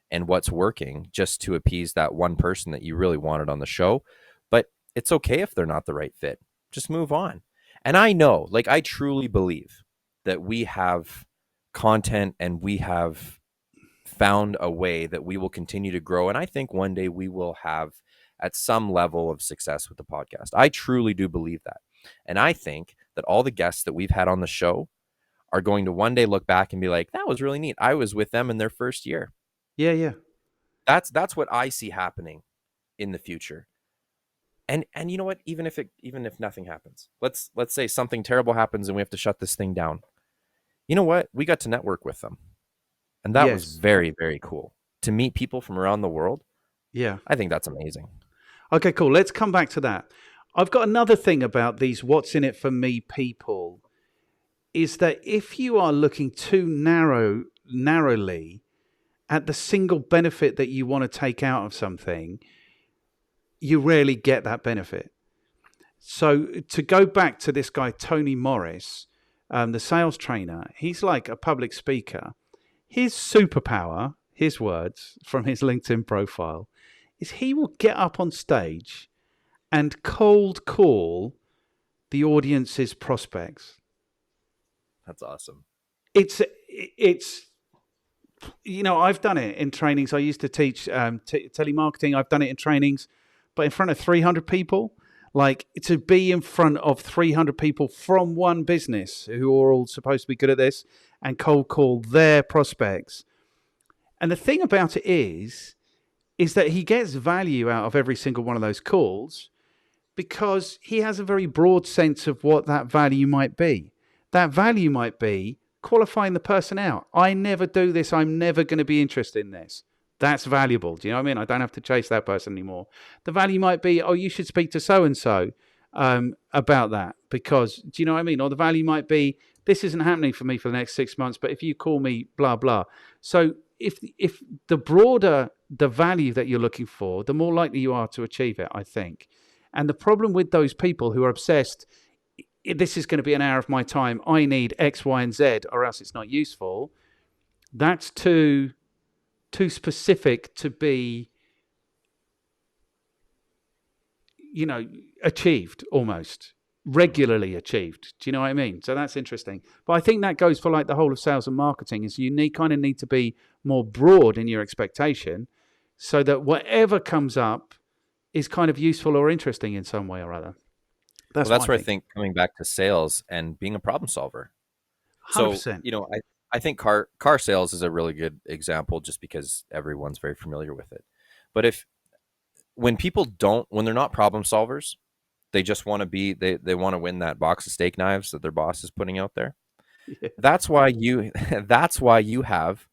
and what's working just to appease that one person that you really wanted on the show. But it's okay if they're not the right fit. Just move on. And I know, like I truly believe that we have content and we have found a way that we will continue to grow. And I think one day we will have at some level of success with the podcast. I truly do believe that. And I think that all the guests that we've had on the show are going to one day look back and be like, that was really neat. I was with them in their first year. yeah, yeah. That's what I see happening in the future. And you know what? Even if nothing happens, let's say something terrible happens and we have to shut this thing down. You know what? We got to network with them, and that was Yes. very, very cool to meet people from around the world. Yeah. I think that's amazing. Okay, cool. Let's come back to that. I've got another thing about these what's in it for me people is that if you are looking too narrowly at the single benefit that you want to take out of something, you rarely get that benefit. So to go back to this guy, Tony Morris, the sales trainer, he's like a public speaker. His superpower, his words from his LinkedIn profile, is he will get up on stage and cold call the audience's prospects. That's awesome. It's I've done it in trainings. I used to teach telemarketing. I've done it in trainings, but in front of 300 people. Like, to be in front of 300 people from one business who are all supposed to be good at this and cold call their prospects. And the thing about it is that he gets value out of every single one of those calls because he has a very broad sense of what that value might be. That value might be qualifying the person out. I never do this. I'm never going to be interested in this. That's valuable. Do you know what I mean? I don't have to chase that person anymore. The value might be, oh, you should speak to so-and-so about that because, do you know what I mean? Or the value might be, this isn't happening for me for the next 6 months, but if you call me, blah, blah. So if the broader the value that you're looking for, the more likely you are to achieve it, I think. And the problem with those people who are obsessed, this is going to be an hour of my time, I need X, Y, and Z, or else it's not useful, that's too specific to be, achieved almost, regularly achieved. Do you know what I mean? So that's interesting. But I think that goes for like the whole of sales and marketing is you kind of need to be more broad in your expectation so that whatever comes up is kind of useful or interesting in some way or other. That's where I think coming back to sales and being a problem solver. So, 100%. I think car sales is a really good example just because everyone's very familiar with it. But when they're not problem solvers, they just want to they want to win that box of steak knives that their boss is putting out there. Yeah. That's why that's why you have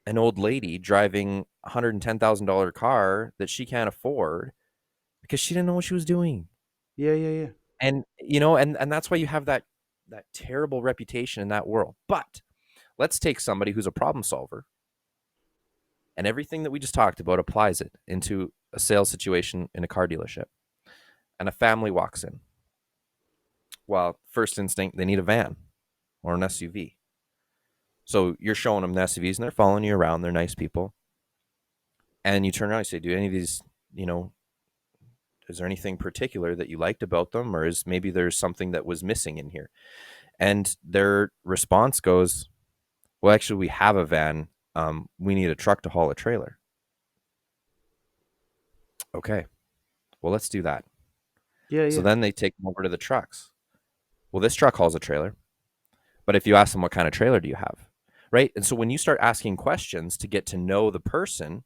an old lady driving a $110,000 car that she can't afford because she didn't know what she was doing. Yeah, yeah, yeah. And and that's why you have that terrible reputation in that world. But let's take somebody who's a problem solver and everything that we just talked about applies it into a sales situation in a car dealership. And a family walks in. Well, first instinct, they need a van or an SUV. So you're showing them the SUVs and they're following you around. They're nice people. And you turn around and say, do any of these, is there anything particular that you liked about them? Or maybe there's something that was missing in here? And their response goes, well, actually, we have a van. We need a truck to haul a trailer. Okay, well, let's do that. Yeah, So yeah. then they take them over to the trucks. Well, this truck hauls a trailer. But if you ask them, what kind of trailer do you have? Right? And so when you start asking questions to get to know the person,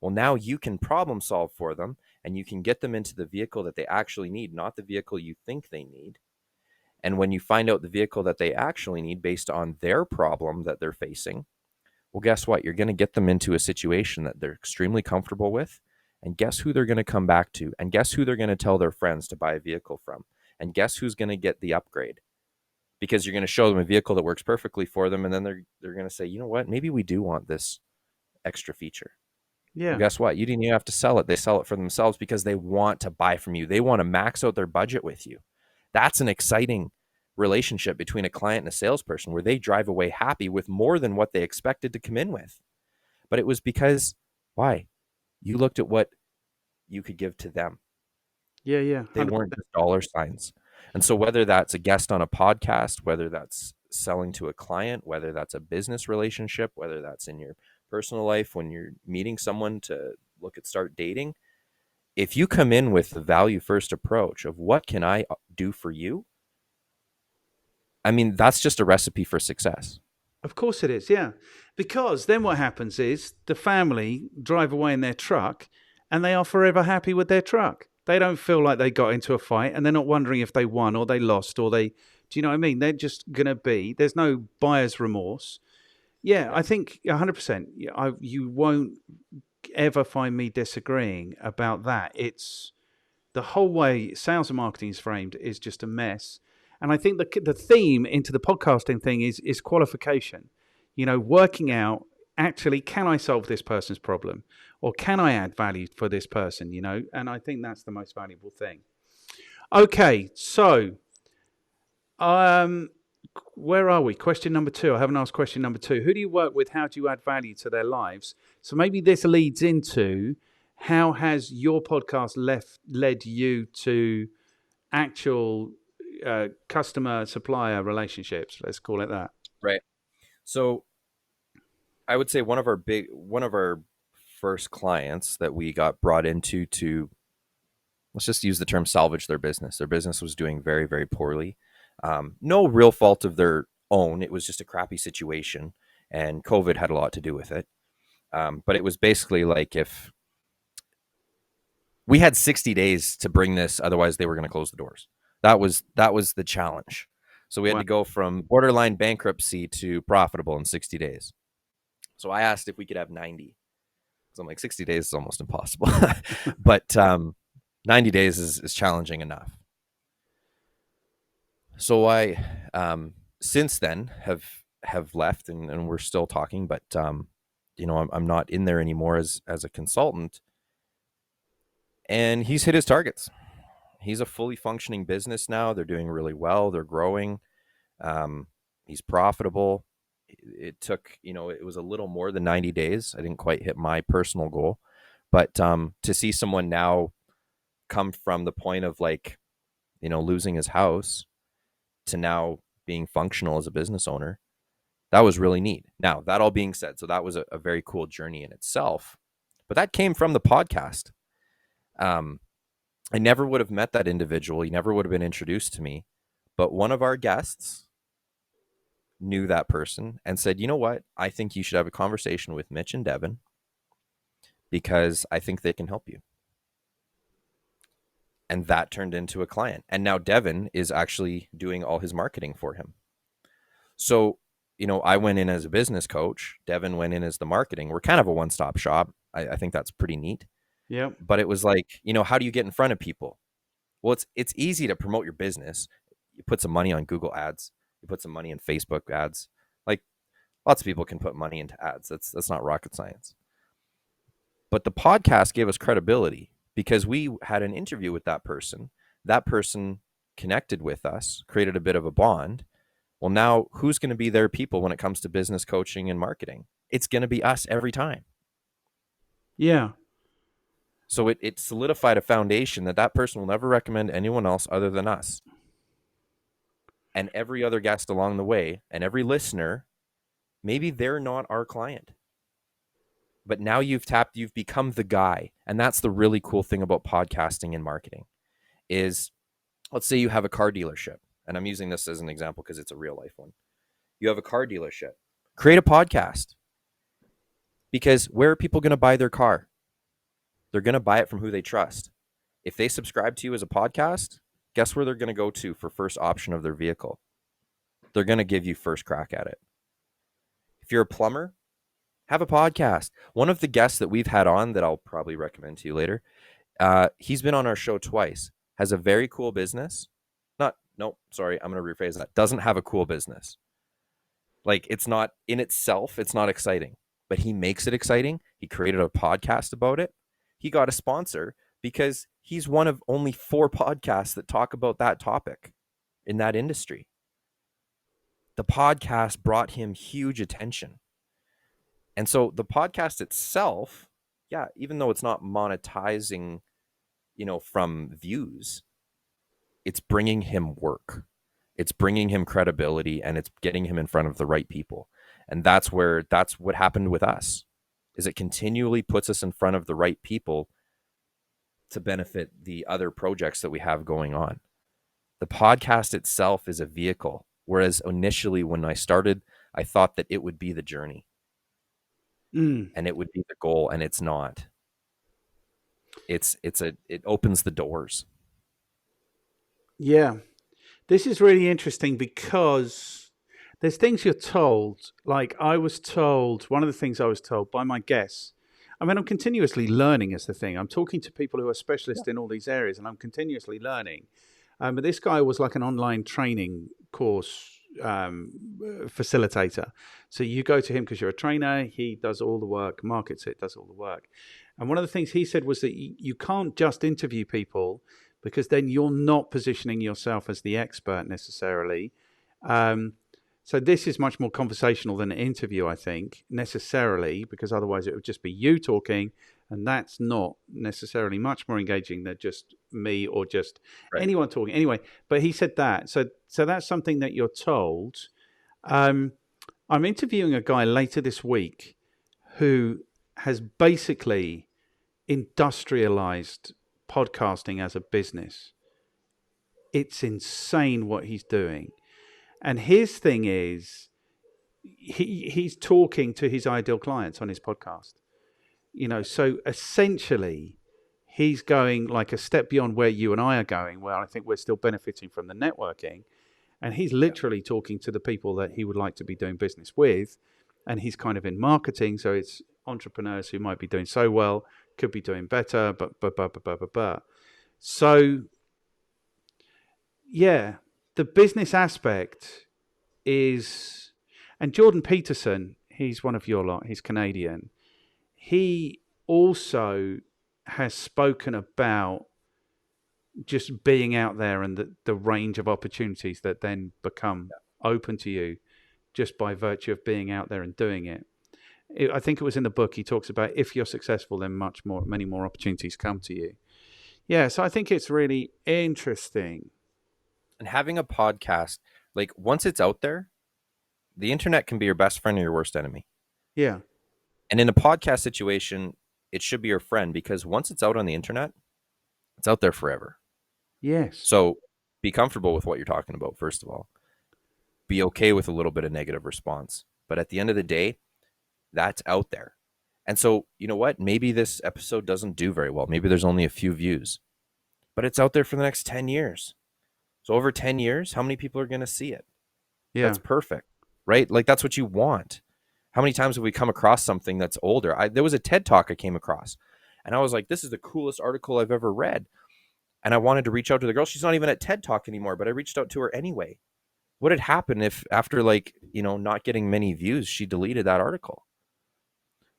well, now you can problem solve for them and you can get them into the vehicle that they actually need, not the vehicle you think they need. And when you find out the vehicle that they actually need based on their problem that they're facing, well, guess what? You're going to get them into a situation that they're extremely comfortable with. And guess who they're going to come back to? And guess who they're going to tell their friends to buy a vehicle from? And guess who's going to get the upgrade? Because you're going to show them a vehicle that works perfectly for them. And then they're going to say, you know what? Maybe we do want this extra feature. Well, Yeah. guess what? You didn't even have to sell it. They sell it for themselves because they want to buy from you. They want to max out their budget with you. That's an exciting relationship between a client and a salesperson where they drive away happy with more than what they expected to come in with. But it was because, why? You looked at what you could give to them. Yeah, yeah. They 100%. weren't just dollar signs. And so whether that's a guest on a podcast, whether that's selling to a client, whether that's a business relationship, whether that's in your personal life when you're meeting someone to start dating, if you come in with the value first approach of what can I do for you, I mean, that's just a recipe for success. Of course it is, yeah. Because then what happens is the family drive away in their truck and they are forever happy with their truck. They don't feel like they got into a fight and they're not wondering if they won or they lost or they, do you know what I mean? They're just going to be, there's no buyer's remorse. Yeah, Yeah. I think 100%. You won't ever find me disagreeing about that. It's the whole way sales and marketing is framed is just a mess. And I think the theme into the podcasting thing is qualification. You know, working out actually, can I solve this person's problem, or can I add value for this person? You know, and I think that's the most valuable thing. Okay, so um, where are we? Question number two. I haven't asked question number two. Who do you work with? How do you add value to their lives? So maybe this leads into how has your podcast led you to actual customer supplier relationships? Let's call it that. Right. So I would say one of our first clients that we got brought into to, let's just use the term, salvage their business. Their business was doing very, very poorly. No real fault of their own. It was just a crappy situation, and COVID had a lot to do with it. But it was basically like, if we had 60 days to bring this, otherwise they were going to close the doors. That was the challenge. So we had Wow. to go from borderline bankruptcy to profitable in 60 days. So I asked if we could have 90. So I'm like, 60 days is almost impossible. But 90 days is challenging enough. So I since then have left, and we're still talking, but I'm not in there anymore as a consultant. And he's hit his targets. He's a fully functioning business now. They're doing really well. They're growing. He's profitable. It took, it was a little more than 90 days. I didn't quite hit my personal goal, but to see someone now come from the point of, like, losing his house to now being functional as a business owner, that was really neat. Now, that all being said, so that was a very cool journey in itself, but that came from the podcast. I never would have met that individual. He never would have been introduced to me, but one of our guests knew that person and said, you know what? I think you should have a conversation with Mitch and Devin because I think they can help you. And that turned into a client. And now Devin is actually doing all his marketing for him. So, I went in as a business coach. Devin went in as the marketing. We're kind of a one-stop shop. I think that's pretty neat. Yeah. But it was like, how do you get in front of people? Well, it's easy to promote your business. You put some money on Google ads. You put some money in Facebook ads. Like, lots of people can put money into ads. That's not rocket science. But the podcast gave us credibility because we had an interview with that person. That person connected with us, created a bit of a bond. Well, now who's going to be their people when it comes to business coaching and marketing? It's going to be us every time. Yeah. So it solidified a foundation that person will never recommend anyone else other than us. And every other guest along the way, and every listener, maybe they're not our client. But now you've become the guy. And that's the really cool thing about podcasting and marketing is, let's say you have a car dealership. And I'm using this as an example because it's a real life one. You have a car dealership. Create a podcast. Because where are people going to buy their car? They're going to buy it from who they trust. If they subscribe to you as a podcast, guess where they're going to go to for first option of their vehicle? They're going to give you first crack at it. If you're a plumber, have a podcast. One of the guests that we've had on that I'll probably recommend to you later, he's been on our show twice, has a very cool business. I'm going to rephrase that. Doesn't have a cool business. Like, it's not in itself, it's not exciting, but he makes it exciting. He created a podcast about it. He got a sponsor because he's one of only 4 podcasts that talk about that topic in that industry. The podcast brought him huge attention. And so the podcast itself, yeah, even though it's not monetizing, from views, it's bringing him work. It's bringing him credibility, and it's getting him in front of the right people. And that's what happened with us, is it continually puts us in front of the right people to benefit the other projects that we have going on. The podcast itself is a vehicle. Whereas initially when I started, I thought that it would be the journey Mm. and it would be the goal, and it's not. It opens the doors. Yeah. This is really interesting because there's things you're told. Like I was told, one of the things I was told by my guests. I mean, I'm continuously learning is the thing. I'm talking to people who are specialists in all these areas and I'm continuously learning. But this guy was like an online training course facilitator. So you go to him because you're a trainer. He does all the work, markets it, does all the work. And one of the things he said was that you can't just interview people because then you're not positioning yourself as the expert necessarily. Um, so this is much more conversational than an interview, I think, necessarily, because otherwise it would just be you talking, and that's not necessarily much more engaging than just me or just Right. anyone talking. Anyway, but he said that. So that's something that you're told. Um, I'm interviewing a guy later this week who has basically industrialized podcasting as a business. It's insane what he's doing. And his thing is he's talking to his ideal clients on his podcast. So essentially he's going like a step beyond where you and I are going, where I think we're still benefiting from the networking. And he's literally talking to the people that he would like to be doing business with. And he's kind of in marketing. So it's entrepreneurs who might be doing so well, could be doing better, but. So, yeah, the business aspect is, and Jordan Peterson, he's one of your lot, he's Canadian. He also has spoken about just being out there and the range of opportunities that then become open to you just by virtue of being out there and doing it. I think it was in the book, he talks about if you're successful, then many more opportunities come to you. Yeah, so I think it's really interesting. And having a podcast, like once it's out there, the internet can be your best friend or your worst enemy. Yeah. And in a podcast situation, it should be your friend because once it's out on the internet, it's out there forever. Yes. So be comfortable with what you're talking about, first of all. Be okay with a little bit of negative response. But at the end of the day, that's out there. And so, you know what? Maybe this episode doesn't do very well. Maybe there's only a few views, but it's out there for the next 10 years. So over 10 years, how many people are going to see it? Yeah. That's perfect, right? Like that's what you want. How many times have we come across something that's older? There was a TED Talk I came across, and I was like, this is the coolest article I've ever read. And I wanted to reach out to the girl. She's not even at TED Talk anymore, but I reached out to her anyway. What had happened if after not getting many views, she deleted that article?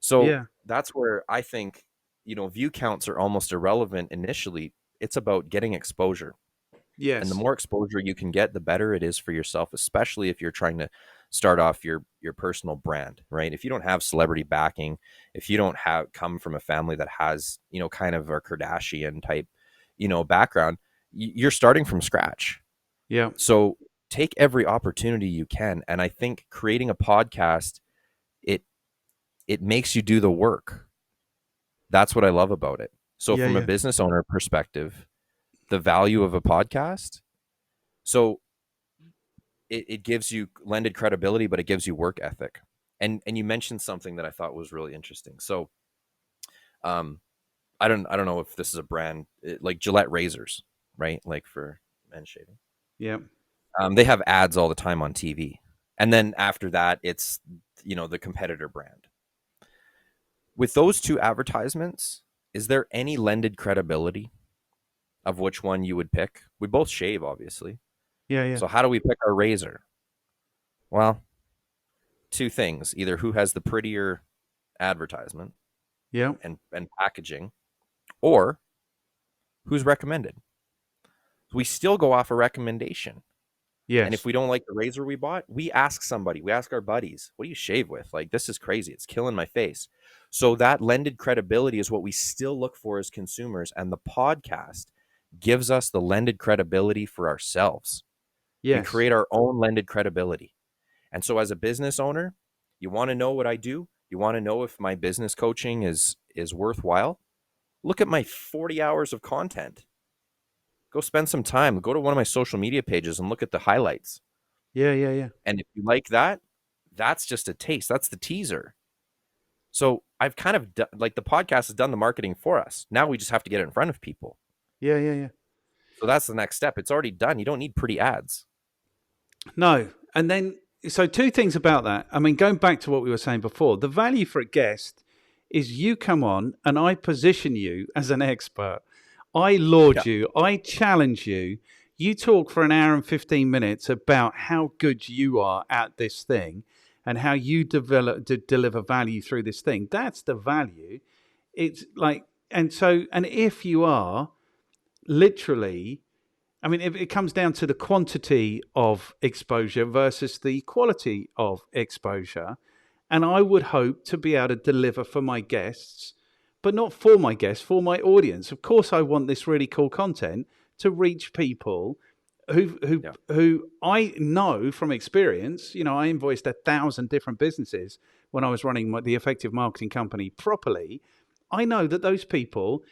So Yeah. that's where I think, view counts are almost irrelevant initially. It's about getting exposure. Yes. And the more exposure you can get, the better it is for yourself, especially if you're trying to start off your personal brand, right? If you don't have celebrity backing, if you don't come from a family that has, kind of a Kardashian type, background, you're starting from scratch. Yeah. So take every opportunity you can. And I think creating a podcast, it makes you do the work. That's what I love about it. So from a business owner perspective, the value of a podcast, so it gives you lended credibility, but it gives you work ethic. And you mentioned something that I thought was really interesting. So I don't know if this is a brand like Gillette razors, right? Like for men's shaving. Yeah. They have ads all the time on TV. And then after that, it's, the competitor brand. With those two advertisements, is there any lended credibility of which one you would pick? We both shave, obviously. Yeah. So how do we pick our razor? Well, two things. Either who has the prettier advertisement and packaging, or who's recommended. We still go off a recommendation. Yes. And if we don't like the razor we bought, we ask somebody, we ask our buddies, what do you shave with? Like, this is crazy. It's killing my face. So that lended credibility is what we still look for as consumers. And the podcast gives us the lended credibility for ourselves. Yes. We create our own lended credibility. And so as a business owner, you want to know what I do? You want to know if my business coaching is worthwhile? Look at my 40 hours of content. Go spend some time. Go to one of my social media pages and look at the highlights. Yeah. And if you like that, that's just a taste. That's the teaser. So I've kind of like the podcast has done the marketing for us. Now we just have to get it in front of people. Yeah, yeah, yeah. So that's the next step. It's already done. You don't need pretty ads. No. And then, so two things about that. I mean, going back to what we were saying before, the value for a guest is you come on and I position you as an expert. I laud Yeah. you. I challenge you. You talk for an hour and 15 minutes about how good you are at this thing and how you deliver value through this thing. That's the value. It's like, and if you are literally, I mean, it comes down to the quantity of exposure versus the quality of exposure. And I would hope to be able to deliver for my guests, but not for my guests, for my audience. Of course, I want this really cool content to reach people who I know from experience. You know, I invoiced 1,000 different businesses when I was running the effective marketing company properly. I know that those people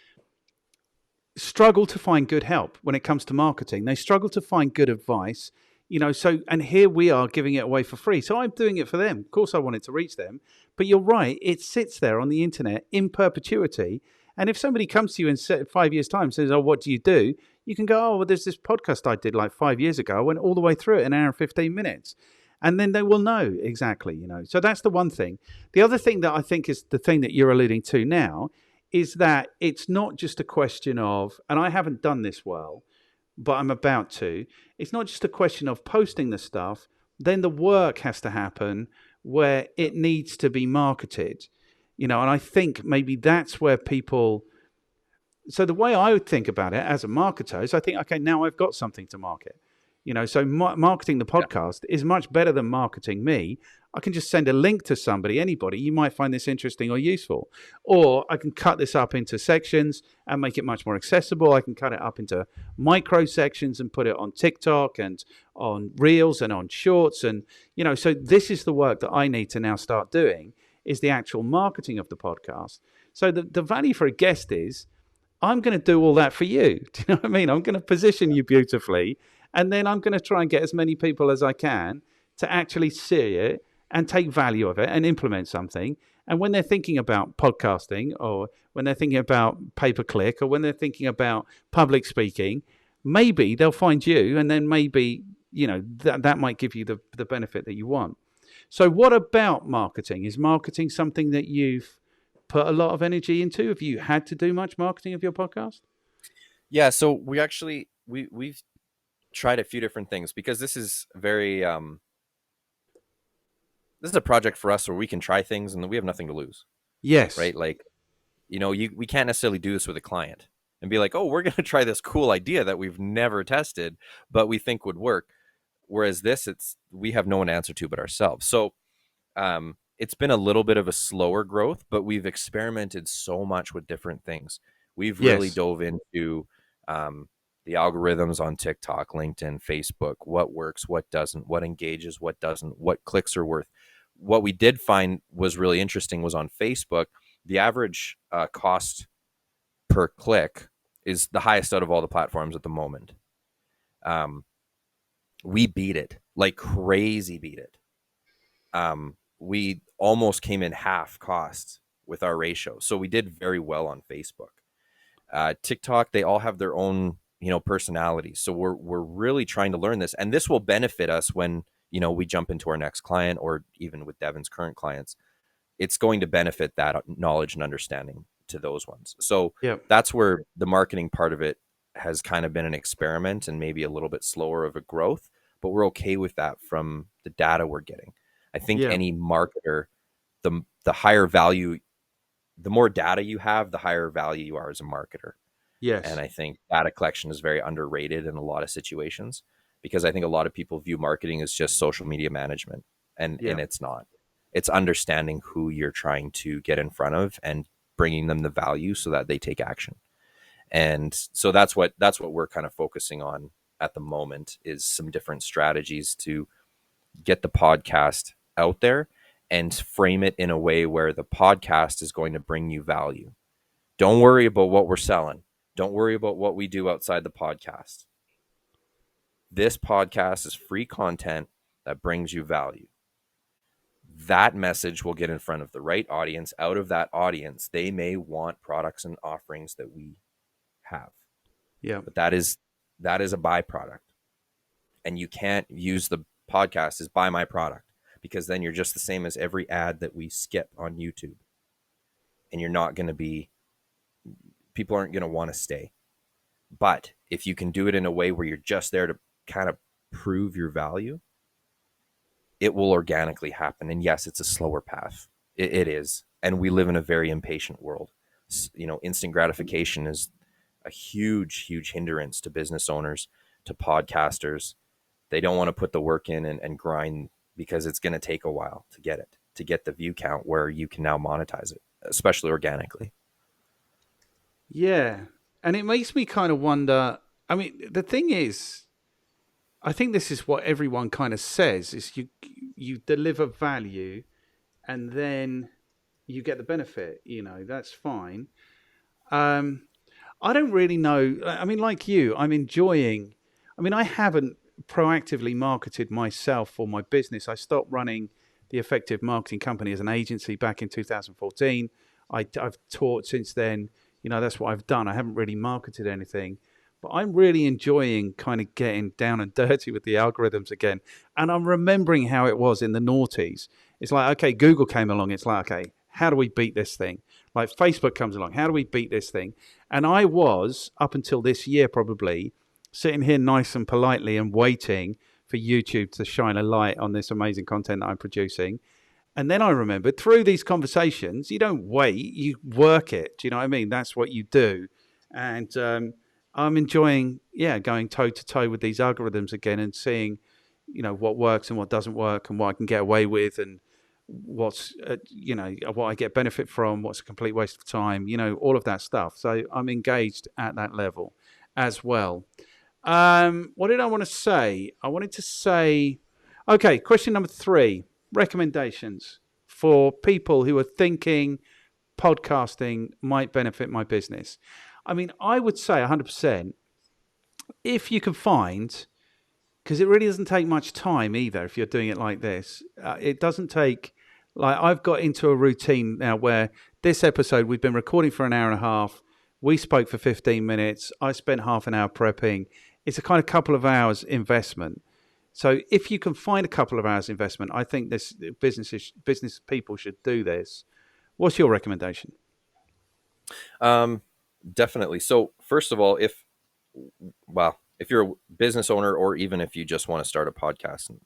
struggle to find good help when it comes to marketing. They struggle to find good advice, you know. So, and here we are giving it away for free. So I'm doing it for them. Of course, I want it to reach them. But you're right; it sits there on the internet in perpetuity. And if somebody comes to you in 5 years' time and says, "Oh, what do you do?" You can go, "Oh, well, there's this podcast I did like 5 years ago. I went all the way through it in an hour and 15 minutes." And then they will know exactly, you know. So that's the one thing. The other thing that I think is the thing that you're alluding to now is that it's not just a question of, and I haven't done this well, but I'm about to, it's not just a question of posting the stuff, then the work has to happen where it needs to be marketed, you know, and I think maybe that's where people, so the way I would think about it as a marketer is I think, okay, now I've got something to market. You know, so marketing the podcast is much better than marketing me. I can just send a link to somebody, anybody. You might find this interesting or useful. Or I can cut this up into sections and make it much more accessible. I can cut it up into micro sections and put it on TikTok and on Reels and on Shorts. And, you know, so this is the work that I need to now start doing, is the actual marketing of the podcast. So the value for a guest is, I'm going to do all that for you. Do you know what I mean? I'm going to position you beautifully. And then I'm going to try and get as many people as I can to actually see it and take value of it and implement something. And when they're thinking about podcasting, or when they're thinking about pay-per-click, or when they're thinking about public speaking, maybe they'll find you, and then maybe, you know, that might give you the benefit that you want. So what about marketing? Is marketing something that you've put a lot of energy into? Have you had to do much marketing of your podcast? Yeah. So we actually, we've tried a few different things, because this is very this is a project for us where we can try things and we have nothing to lose, Yes. right? Like, you know, we can't necessarily do this with a client and be like, oh, we're going to try this cool idea that we've never tested but we think would work. Whereas this, it's, we have no one to answer to but ourselves. So it's been a little bit of a slower growth, but we've experimented so much with different things. We've really Yes. dove into the algorithms on TikTok, LinkedIn, Facebook, what works, what doesn't, what engages, what doesn't, what clicks are worth. What we did find was really interesting was on Facebook, the average cost per click is the highest out of all the platforms at the moment. We beat it, like crazy beat it. We almost came in half cost with our ratio. So we did very well on Facebook. TikTok, they all have their own, you know, personalities. So we're really trying to learn this, and this will benefit us when, you know, we jump into our next client, or even with Devin's current clients. It's going to benefit that knowledge and understanding to those ones. So Yeah. that's where the marketing part of it has kind of been an experiment and maybe a little bit slower of a growth, but we're okay with that from the data we're getting. I think Yeah. any marketer, the higher value, the more data you have, the higher value you are as a marketer. And Yes. I think data collection is very underrated in a lot of situations, because I think a lot of people view marketing as just social media management, and Yeah. it's not. It's understanding who you're trying to get in front of and bringing them the value so that they take action. And so that's what we're kind of focusing on at the moment, is some different strategies to get the podcast out there and frame it in a way where the podcast is going to bring you value. Don't worry about what we're selling. Don't worry about what we do outside the podcast. This podcast is free content that brings you value. that message will get in front of the right audience. Out of that audience, they may want products and offerings that we have. Yeah. But that is a byproduct. And you can't use the podcast as buy my product, because then you're just the same as every ad that we skip on YouTube. And you're not going to be, people aren't going to want to stay. But if you can do it in a way where you're just there to kind of prove your value, it will organically happen. And yes, it's a slower path. It is. And we live in a very impatient world. Instant gratification is a huge, huge hindrance to business owners, to podcasters. They don't want to put the work in and grind, because it's going to take a while to get the view count where you can now monetize it, especially organically. Yeah. And it makes me kind of wonder. I mean, the thing is, I think this is what everyone kind of says, is you deliver value and then you get the benefit, that's fine. I don't really know. I mean, like you, I haven't proactively marketed myself or my business. I stopped running the Effective Marketing Company as an agency back in 2014. I've taught since then. That's what I've done. I haven't really marketed anything. But I'm really enjoying kind of getting down and dirty with the algorithms again. And I'm remembering how it was in the noughties. It's like, okay, Google came along. It's like, okay, how do we beat this thing? Like Facebook comes along. How do we beat this thing? And I was, up until this year probably, sitting here nice and politely and waiting for YouTube to shine a light on this amazing content that I'm producing. And then I remembered, through these conversations, you don't wait, you work it. Do you know what I mean? That's what you do. And I'm enjoying, going toe to toe with these algorithms again and seeing, what works and what doesn't work and what I can get away with and what's, what I get benefit from, what's a complete waste of time, all of that stuff. So I'm engaged at that level as well. What did I want to say? I wanted to say, okay, question number 3, recommendations for people who are thinking podcasting might benefit my business. I mean, I would say 100% if you can find, because it really doesn't take much time either if you're doing it like this. It doesn't take, like, I've got into a routine now where this episode, we've been recording for an hour and a half. We spoke for 15 minutes. I spent half an hour prepping. It's a kind of couple of hours investment. So if you can find a couple of hours investment, I think this business people should do this. What's your recommendation? Definitely. So first of all, if you're a business owner, or even if you just want to start a podcast and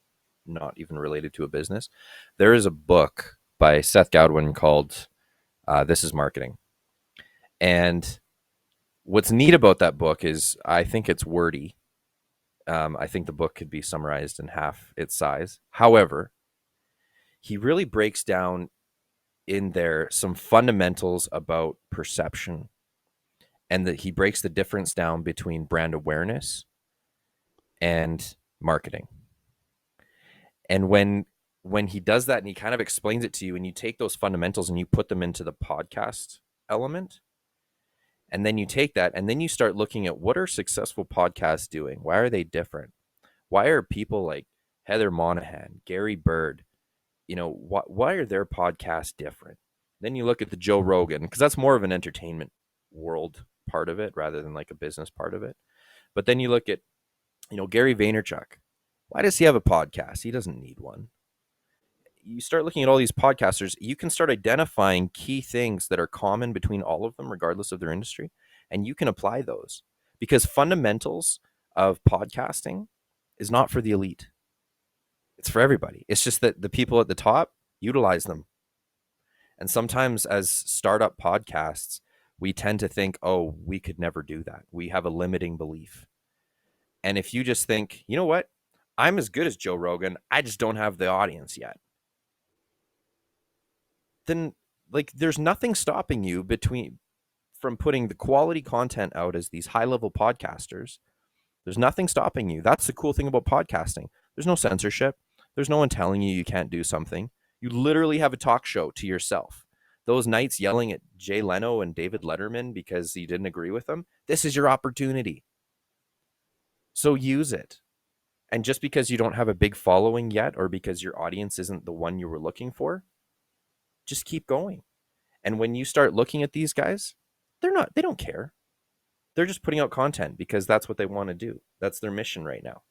not even related to a business, there is a book by Seth Godin called This is Marketing. And what's neat about that book is I think it's wordy. I think the book could be summarized in half its size. However, he really breaks down in there some fundamentals about perception, and that he breaks the difference down between brand awareness and marketing. And when he does that and he kind of explains it to you, and you take those fundamentals and you put them into the podcast element, and then you take that and then you start looking at, what are successful podcasts doing? Why are they different? Why are people like Heather Monahan, Gary Bird, why are their podcasts different? Then you look at the Joe Rogan, because that's more of an entertainment world part of it rather than like a business part of it. But then you look at, Gary Vaynerchuk. Why does he have a podcast? He doesn't need one. You start looking at all these podcasters, you can start identifying key things that are common between all of them, regardless of their industry, and you can apply those, because fundamentals of podcasting is not for the elite. It's for everybody. It's just that the people at the top utilize them. And sometimes as startup podcasts, we tend to think, oh, we could never do that. We have a limiting belief. And if you just think, you know what, I'm as good as Joe Rogan, I just don't have the audience yet, then like there's nothing stopping you from putting the quality content out as these high-level podcasters. There's nothing stopping you. That's the cool thing about podcasting. There's no censorship. There's no one telling you can't do something. You literally have a talk show to yourself. Those nights yelling at Jay Leno and David Letterman because you didn't agree with them, this is your opportunity. So use it. And just because you don't have a big following yet, or because your audience isn't the one you were looking for, just keep going. And when you start looking at these guys, they don't care. They're just putting out content because that's what they want to do. That's their mission right now.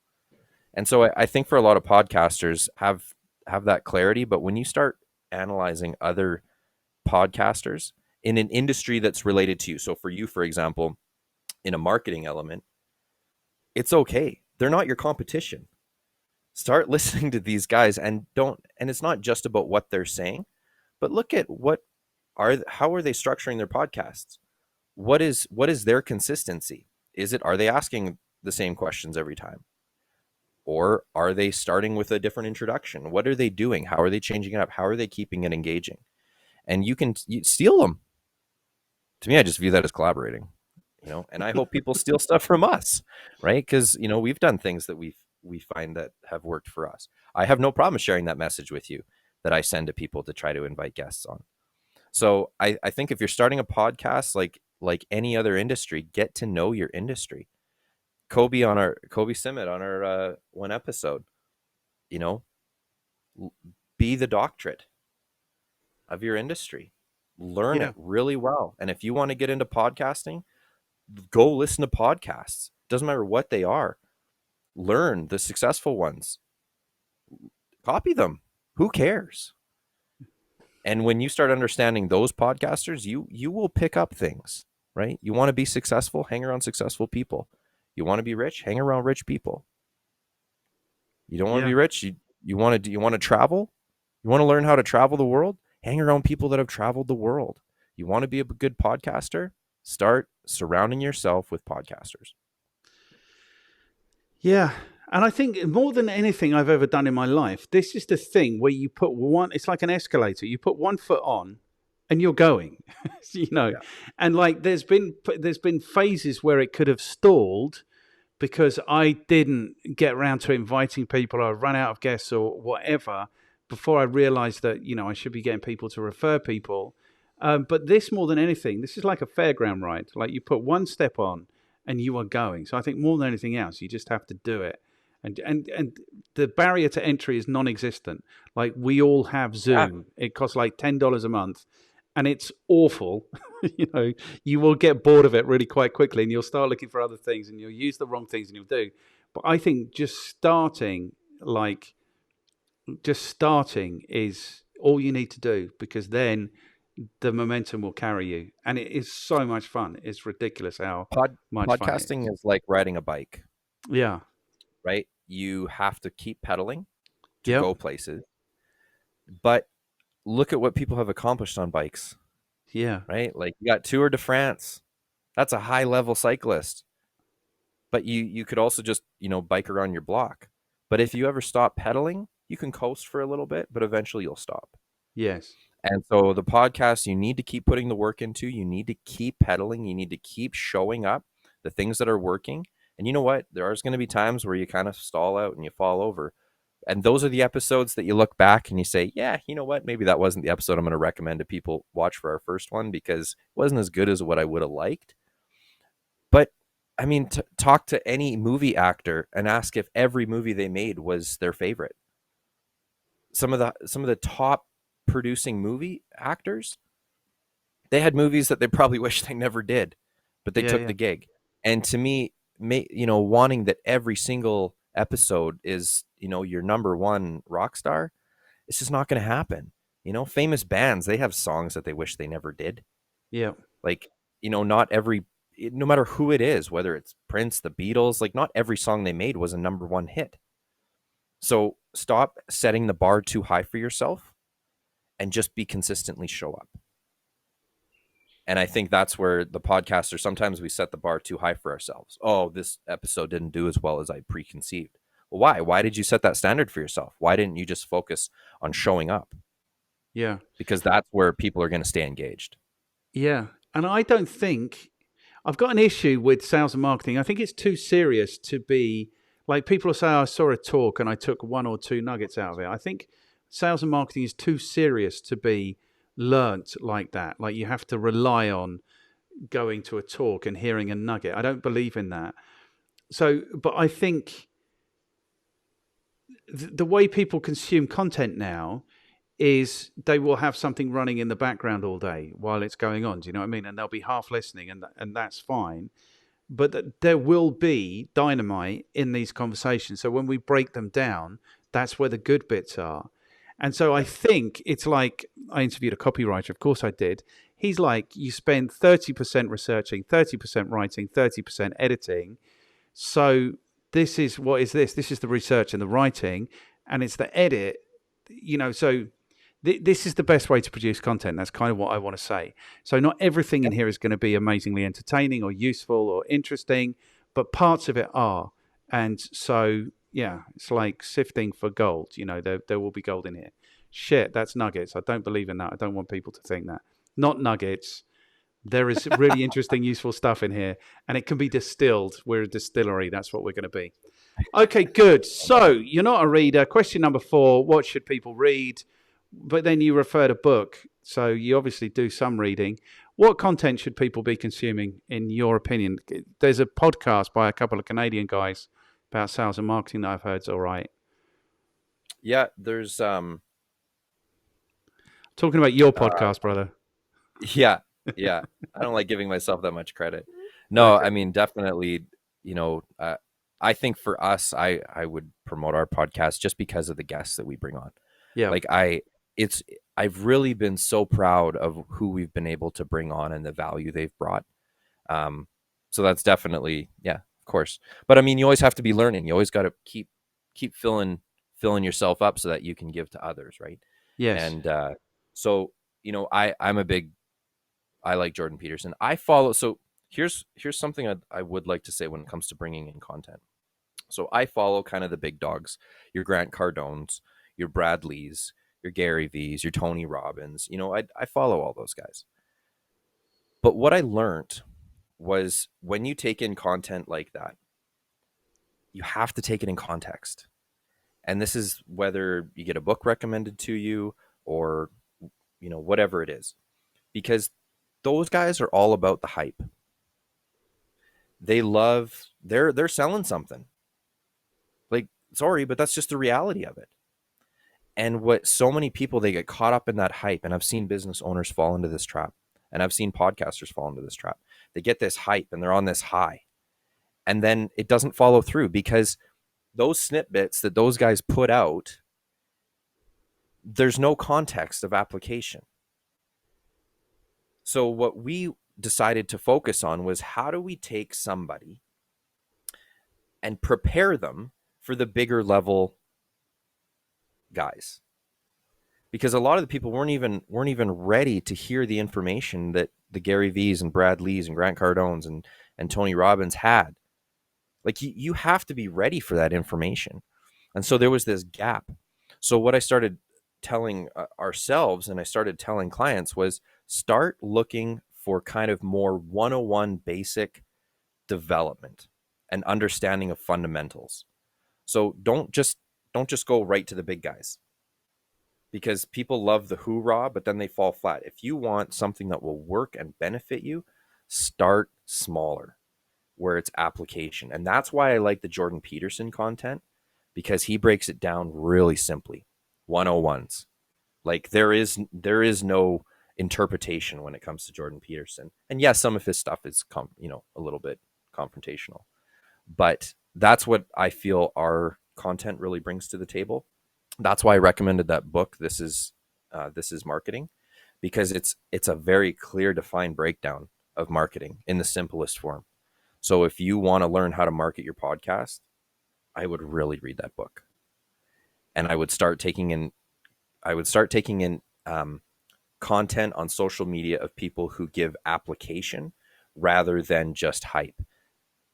And so I think for a lot of podcasters have that clarity. But when you start analyzing other podcasters in an industry that's related to you, so for you, for example, in a marketing element, it's okay. They're not your competition. Start listening to these guys and it's not just about what they're saying, but look at how are they structuring their podcasts? What is their consistency? Are they asking the same questions every time? Or are they starting with a different introduction? What are they doing? How are they changing it up? How are they keeping it engaging? And you steal them. To me, I just view that as collaborating, and I hope people steal stuff from us, right? Because, we've done things that we find that have worked for us. I have no problem sharing that message with you that I send to people to try to invite guests on. So I think if you're starting a podcast, like any other industry, get to know your industry. Kobi Simmat on our one episode, be the doctorate of your industry. Learn Yeah. it really well. And if you want to get into podcasting, go listen to podcasts. Doesn't matter what they are. Learn the successful ones. Copy them. Who cares? And when you start understanding those podcasters, you will pick up things, right? You want to be successful, hang around successful people. You want to be rich, hang around rich people. You don't want to Yeah. be rich, you want to travel? You want to learn how to travel the world? Hang around people that have traveled the world. You want to be a good podcaster? Start surrounding yourself with podcasters. Yeah. And I think more than anything I've ever done in my life, this is the thing where you put it's like an escalator. You put one foot on and you're going, Yeah. and like there's been phases where it could have stalled because I didn't get around to inviting people, or I ran out of guests or whatever before I realized that, I should be getting people to refer people. But this, more than anything, this is like a fairground ride. Like you put one step on and you are going. So I think more than anything else, you just have to do it. And the barrier to entry is non-existent. Like we all have Zoom. It costs like $10 a month. And it's awful. You will get bored of it really quite quickly, and you'll start looking for other things, and you'll use the wrong things, and you'll do. But I think just starting is all you need to do, because then the momentum will carry you, and it is so much fun. It's ridiculous how much fun it Podcasting is. is like riding a bike, Yeah. right? You have to keep pedaling to Yep. go places. But look at what people have accomplished on bikes, Yeah. right? Like you got Tour de France. That's a high level cyclist. But you could also just, bike around your block. But if you ever stop pedaling, you can coast for a little bit, but eventually you'll stop. Yes. And so the podcast, you need to keep putting the work into. You need to keep pedaling. You need to keep showing up the things that are working. And you know what? There are going to be times where you kind of stall out and you fall over. And those are the episodes that you look back and you say, yeah, you know what? Maybe that wasn't the episode I'm going to recommend to people watch for our first one, because it wasn't as good as what I would have liked. But I mean, talk to any movie actor and ask if every movie they made was their favorite. Some of the top producing movie actors, they had movies that they probably wish they never did, but they Yeah. took Yeah. the gig. And to me, wanting that every single episode is, your number one rock star, it's just not going to happen. Famous bands, they have songs that they wish they never did. Yeah. Like, not every, no matter who it is, whether it's Prince, the Beatles, like not every song they made was a number one hit. So stop setting the bar too high for yourself and just be consistently show up. And I think that's where the podcaster, sometimes we set the bar too high for ourselves. Oh, this episode didn't do as well as I preconceived. Well, why? Why did you set that standard for yourself? Why didn't you just focus on showing up? Yeah. Because that's where people are going to stay engaged. Yeah. And I don't think I've got an issue with sales and marketing. I think it's too serious to be like people will say, I saw a talk and I took one or two nuggets out of it. I think sales and marketing is too serious to be learnt like that. Like you have to rely on going to a talk and hearing a nugget. I don't believe in that. So, but I think the way people consume content now is they will have something running in the background all day while it's going on. Do you know what I mean? And they'll be half listening, and that's fine. But there will be dynamite in these conversations. So when we break them down, that's where the good bits are. And so I think it's like, I interviewed a copywriter, of course I did. He's like, you spend 30% researching, 30% writing, 30% editing. So this is, what is this? This is the research and the writing, and it's the edit, so this is the best way to produce content. That's kind of what I want to say. So not everything in here is going to be amazingly entertaining or useful or interesting, but parts of it are. And so, yeah, it's like sifting for gold. There will be gold in here. Shit, that's nuggets. I don't believe in that. I don't want people to think that. Not nuggets. There is really interesting, useful stuff in here, and it can be distilled. We're a distillery. That's what we're going to be. Okay, good. So you're not a reader. Question number 4, what should people read? But then you refer to book, so you obviously do some reading. What content should people be consuming, in your opinion? There's a podcast by a couple of Canadian guys about sales and marketing that I've heard is all right. Yeah, there's talking about your podcast, brother. Yeah. I don't like giving myself that much credit. No, okay. I mean, definitely, I think for us, I would promote our podcast just because of the guests that we bring on. Yeah. Like I've really been so proud of who we've been able to bring on and the value they've brought. So that's definitely, yeah, of course. But I mean, you always have to be learning. You always got to keep filling yourself up so that you can give to others, right? Yes. And so, I like Jordan Peterson. So here's something I would like to say when it comes to bringing in content. So I follow kind of the big dogs, your Grant Cardones, your Brad Lees, your Gary V's, your Tony Robbins. I follow all those guys. But what I learned was when you take in content like that, you have to take it in context. And this is whether you get a book recommended to you or, whatever it is. Because those guys are all about the hype. They're selling something. Like, sorry, but that's just the reality of it. And what so many people, they get caught up in that hype. And I've seen business owners fall into this trap. And I've seen podcasters fall into this trap. They get this hype and they're on this high. And then it doesn't follow through because those snippets that those guys put out, there's no context of application. So what we decided to focus on was how do we take somebody and prepare them for the bigger level guys? Because a lot of the people weren't even ready to hear the information that the Gary V's and Brad Lees and Grant Cardones and Tony Robbins had. Like you have to be ready for that information. And so there was this gap. So what I started telling ourselves and I started telling clients was start looking for kind of more 101 basic development and understanding of fundamentals. So don't just go right to the big guys. Because people love the hoorah, but then they fall flat. If you want something that will work and benefit you, start smaller where it's application. And that's why I like the Jordan Peterson content, because he breaks it down really simply. 101s. Like there is no interpretation when it comes to Jordan Peterson. And yes, some of his stuff is a little bit confrontational. But that's what I feel our content really brings to the table. That's why I recommended that book. This is marketing, because it's a very clear, defined breakdown of marketing in the simplest form. So if you want to learn how to market your podcast, I would really read that book, and I would start taking in content on social media of people who give application rather than just hype.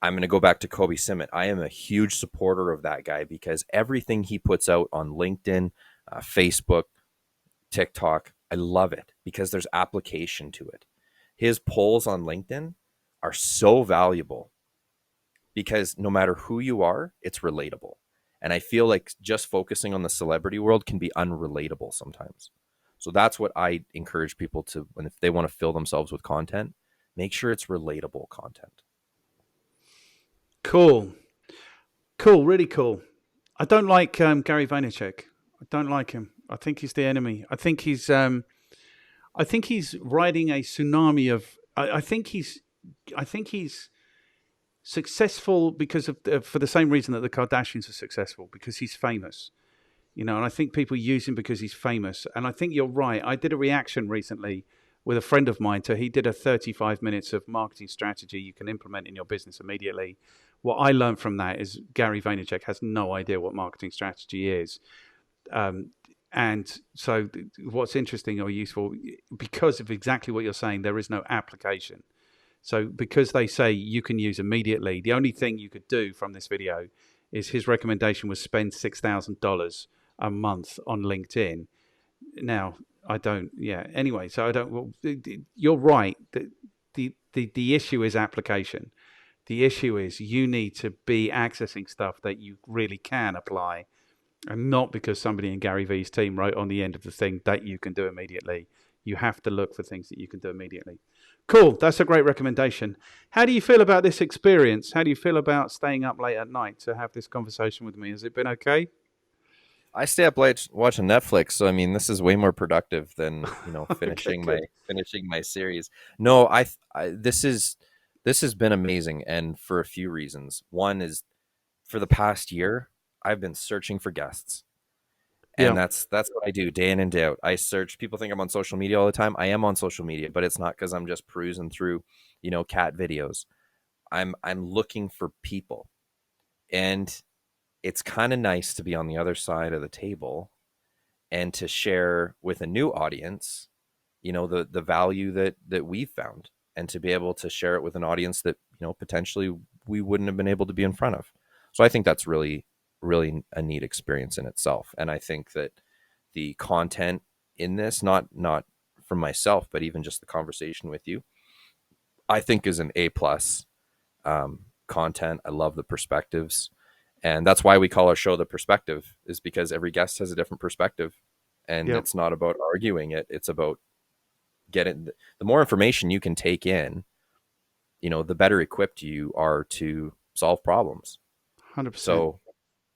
I'm going to go back to Kobi Simmat. I am a huge supporter of that guy because everything he puts out on LinkedIn, Facebook, TikTok, I love it because there's application to it. His polls on LinkedIn are so valuable because no matter who you are, it's relatable. And I feel like just focusing on the celebrity world can be unrelatable sometimes. So that's what I encourage people to, when if they want to fill themselves with content, make sure it's relatable content. Cool. Really cool. I don't like Gary Vaynerchuk. I don't like him. I think he's the enemy. I think he's riding a tsunami of. I think he's successful because of for the same reason that the Kardashians are successful, because he's famous. And I think people use him because he's famous. And I think you're right. I did a reaction recently with a friend of mine. He did a 35 minutes of marketing strategy you can implement in your business immediately. What I learned from that is Gary Vaynerchuk has no idea what marketing strategy is. And so what's interesting or useful, because of exactly what you're saying, there is no application. So because they say you can use immediately, the only thing you could do from this video is his recommendation was spend $6,000 a month on LinkedIn. Now, I don't, yeah. Anyway, so I don't, well, you're right. The issue is application. The issue is you need to be accessing stuff that you really can apply, and not because somebody in Gary Vee's team wrote on the end of the thing that you can do immediately. You have to look for things that you can do immediately. Cool. That's a great recommendation. How do you feel about this experience? How do you feel about staying up late at night to have this conversation with me? Has it been okay? I stay up late watching Netflix, so I mean, this is way more productive than Okay, finishing good. my series. No, this has been amazing, and for a few reasons. One is for the past year, I've been searching for guests, and Yeah. that's what I do day in and day out. I search. People think I'm on social media all the time. I am on social media, but it's not because I'm just perusing through, cat videos. I'm looking for people, and it's kind of nice to be on the other side of the table and to share with a new audience, the value that we've found, and to be able to share it with an audience that, potentially we wouldn't have been able to be in front of. So I think that's really, really a neat experience in itself. And I think that the content in this, not from myself, but even just the conversation with you, I think is an A plus content. I love the perspectives. And that's why we call our show The Perspective, is because every guest has a different perspective. And Yeah. it's not about arguing it. It's about getting the more information you can take in, the better equipped you are to solve problems. 100%. So,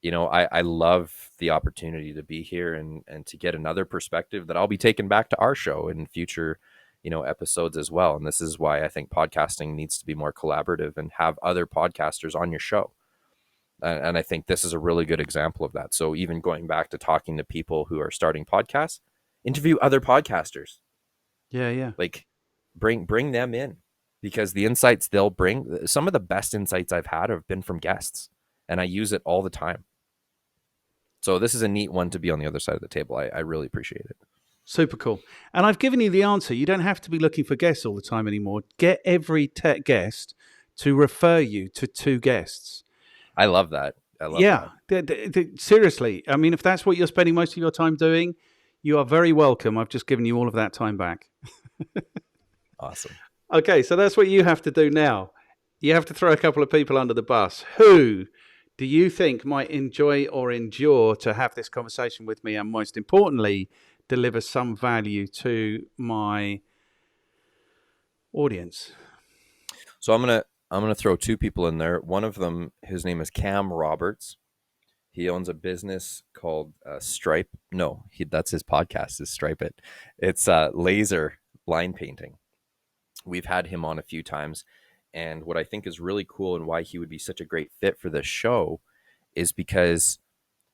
I love the opportunity to be here and to get another perspective that I'll be taking back to our show in future, episodes as well. And this is why I think podcasting needs to be more collaborative and have other podcasters on your show. And I think this is a really good example of that. So even going back to talking to people who are starting podcasts, interview other podcasters, Yeah, yeah. like bring them in, because the insights they'll bring, some of the best insights I've had have been from guests, and I use it all the time. So this is a neat one to be on the other side of the table. I really appreciate it. Super cool. And I've given you the answer. You don't have to be looking for guests all the time anymore. Get every tech guest to refer you to two guests. I love that. I love Yeah, that. seriously. I mean, if that's what you're spending most of your time doing, you are very welcome. I've just given you all of that time back. Awesome. Okay, so that's what you have to do now. You have to throw a couple of people under the bus. Who do you think might enjoy or endure to have this conversation with me, and most importantly, deliver some value to my audience? So I'm gonna throw two people in there. One of them, his name is Cam Roberts. He owns a business called Stripe. No, that's his podcast. Is Stripe It? It's laser line painting. We've had him on a few times, and what I think is really cool and why he would be such a great fit for this show is because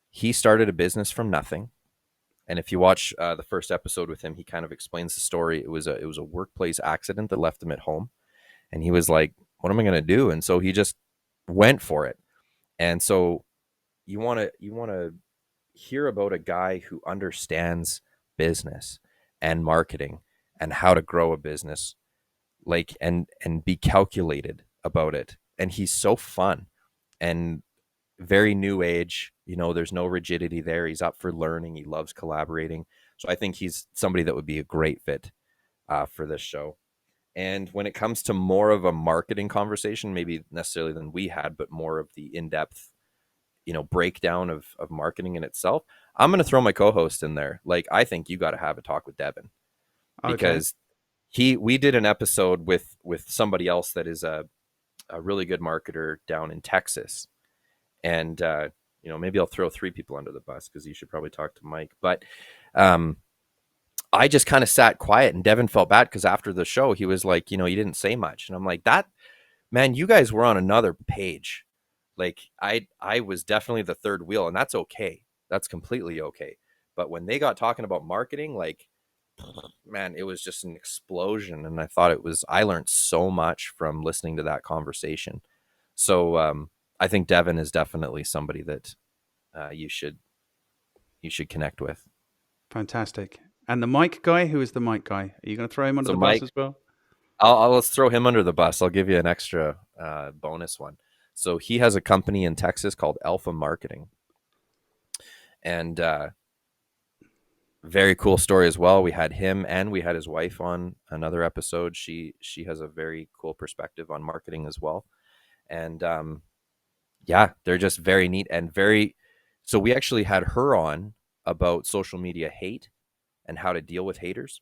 he started a business from nothing. And if you watch the first episode with him, he kind of explains the story. It was a workplace accident that left him at home, and he was like, "What am I going to do?" And so he just went for it. And so you want to hear about a guy who understands business and marketing and how to grow a business, like, and be calculated about it. And he's so fun and very new age. There's no rigidity there. He's up for learning. He loves collaborating. So I think he's somebody that would be a great fit for this show. And when it comes to more of a marketing conversation, maybe necessarily than we had, but more of the in-depth, breakdown of marketing in itself, I'm going to throw my co-host in there. Like, I think you got to have a talk with Devin, Okay. because we did an episode with somebody else that is a really good marketer down in Texas. And maybe I'll throw three people under the bus because you should probably talk to Mike. But um, I just kind of sat quiet, and Devin felt bad because after the show, he was like, you didn't say much. And I'm like, that, man, you guys were on another page. Like I was definitely the third wheel, and that's okay. That's completely okay. But when they got talking about marketing, like, man, it was just an explosion. And I learned so much from listening to that conversation. So I think Devin is definitely somebody that you should connect with. Fantastic. And the Mike guy, who is the Mike guy? Are you going to throw him under So the bus Mike, as well? let's throw him under the bus. I'll give you an extra bonus one. So he has a company in Texas called Alpha Marketing, and very cool story as well. We had him and we had his wife on another episode. She has a very cool perspective on marketing as well, and yeah, they're just very neat and very. So we actually had her on about social media hate and how to deal with haters,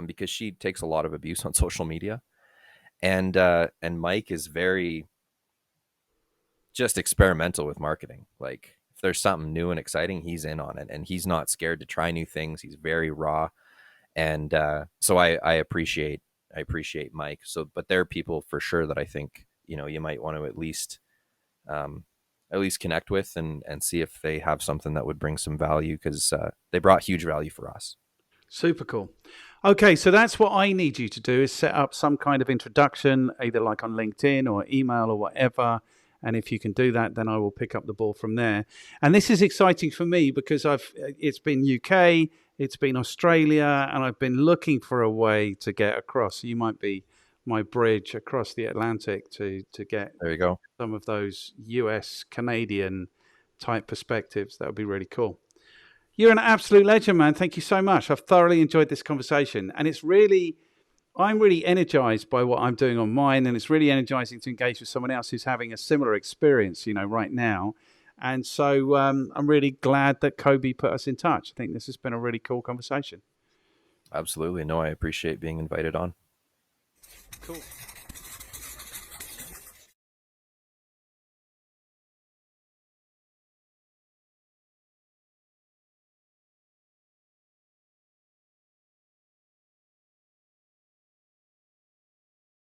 because she takes a lot of abuse on social media, and Mike is very just experimental with marketing. Like if there's something new and exciting, he's in on it, and he's not scared to try new things. He's very raw, and so I appreciate Mike. So, but there are people for sure that I think you might want to at least connect with and see if they have something that would bring some value, because they brought huge value for us. Super cool. Okay, so that's what I need you to do, is set up some kind of introduction, either like on LinkedIn or email or whatever. And if you can do that, then I will pick up the ball from there. And this is exciting for me because it's been UK, it's been Australia, and I've been looking for a way to get across. You might be my bridge across the Atlantic to get There you go. some of those US Canadian type perspectives. That would be really cool. You're an absolute legend, man. Thank you so much. I've thoroughly enjoyed this conversation. And I'm really energized by what I'm doing on mine. And it's really energizing to engage with someone else who's having a similar experience, right now. And so I'm really glad that Kobi put us in touch. I think this has been a really cool conversation. Absolutely. No, I appreciate being invited on. Cool.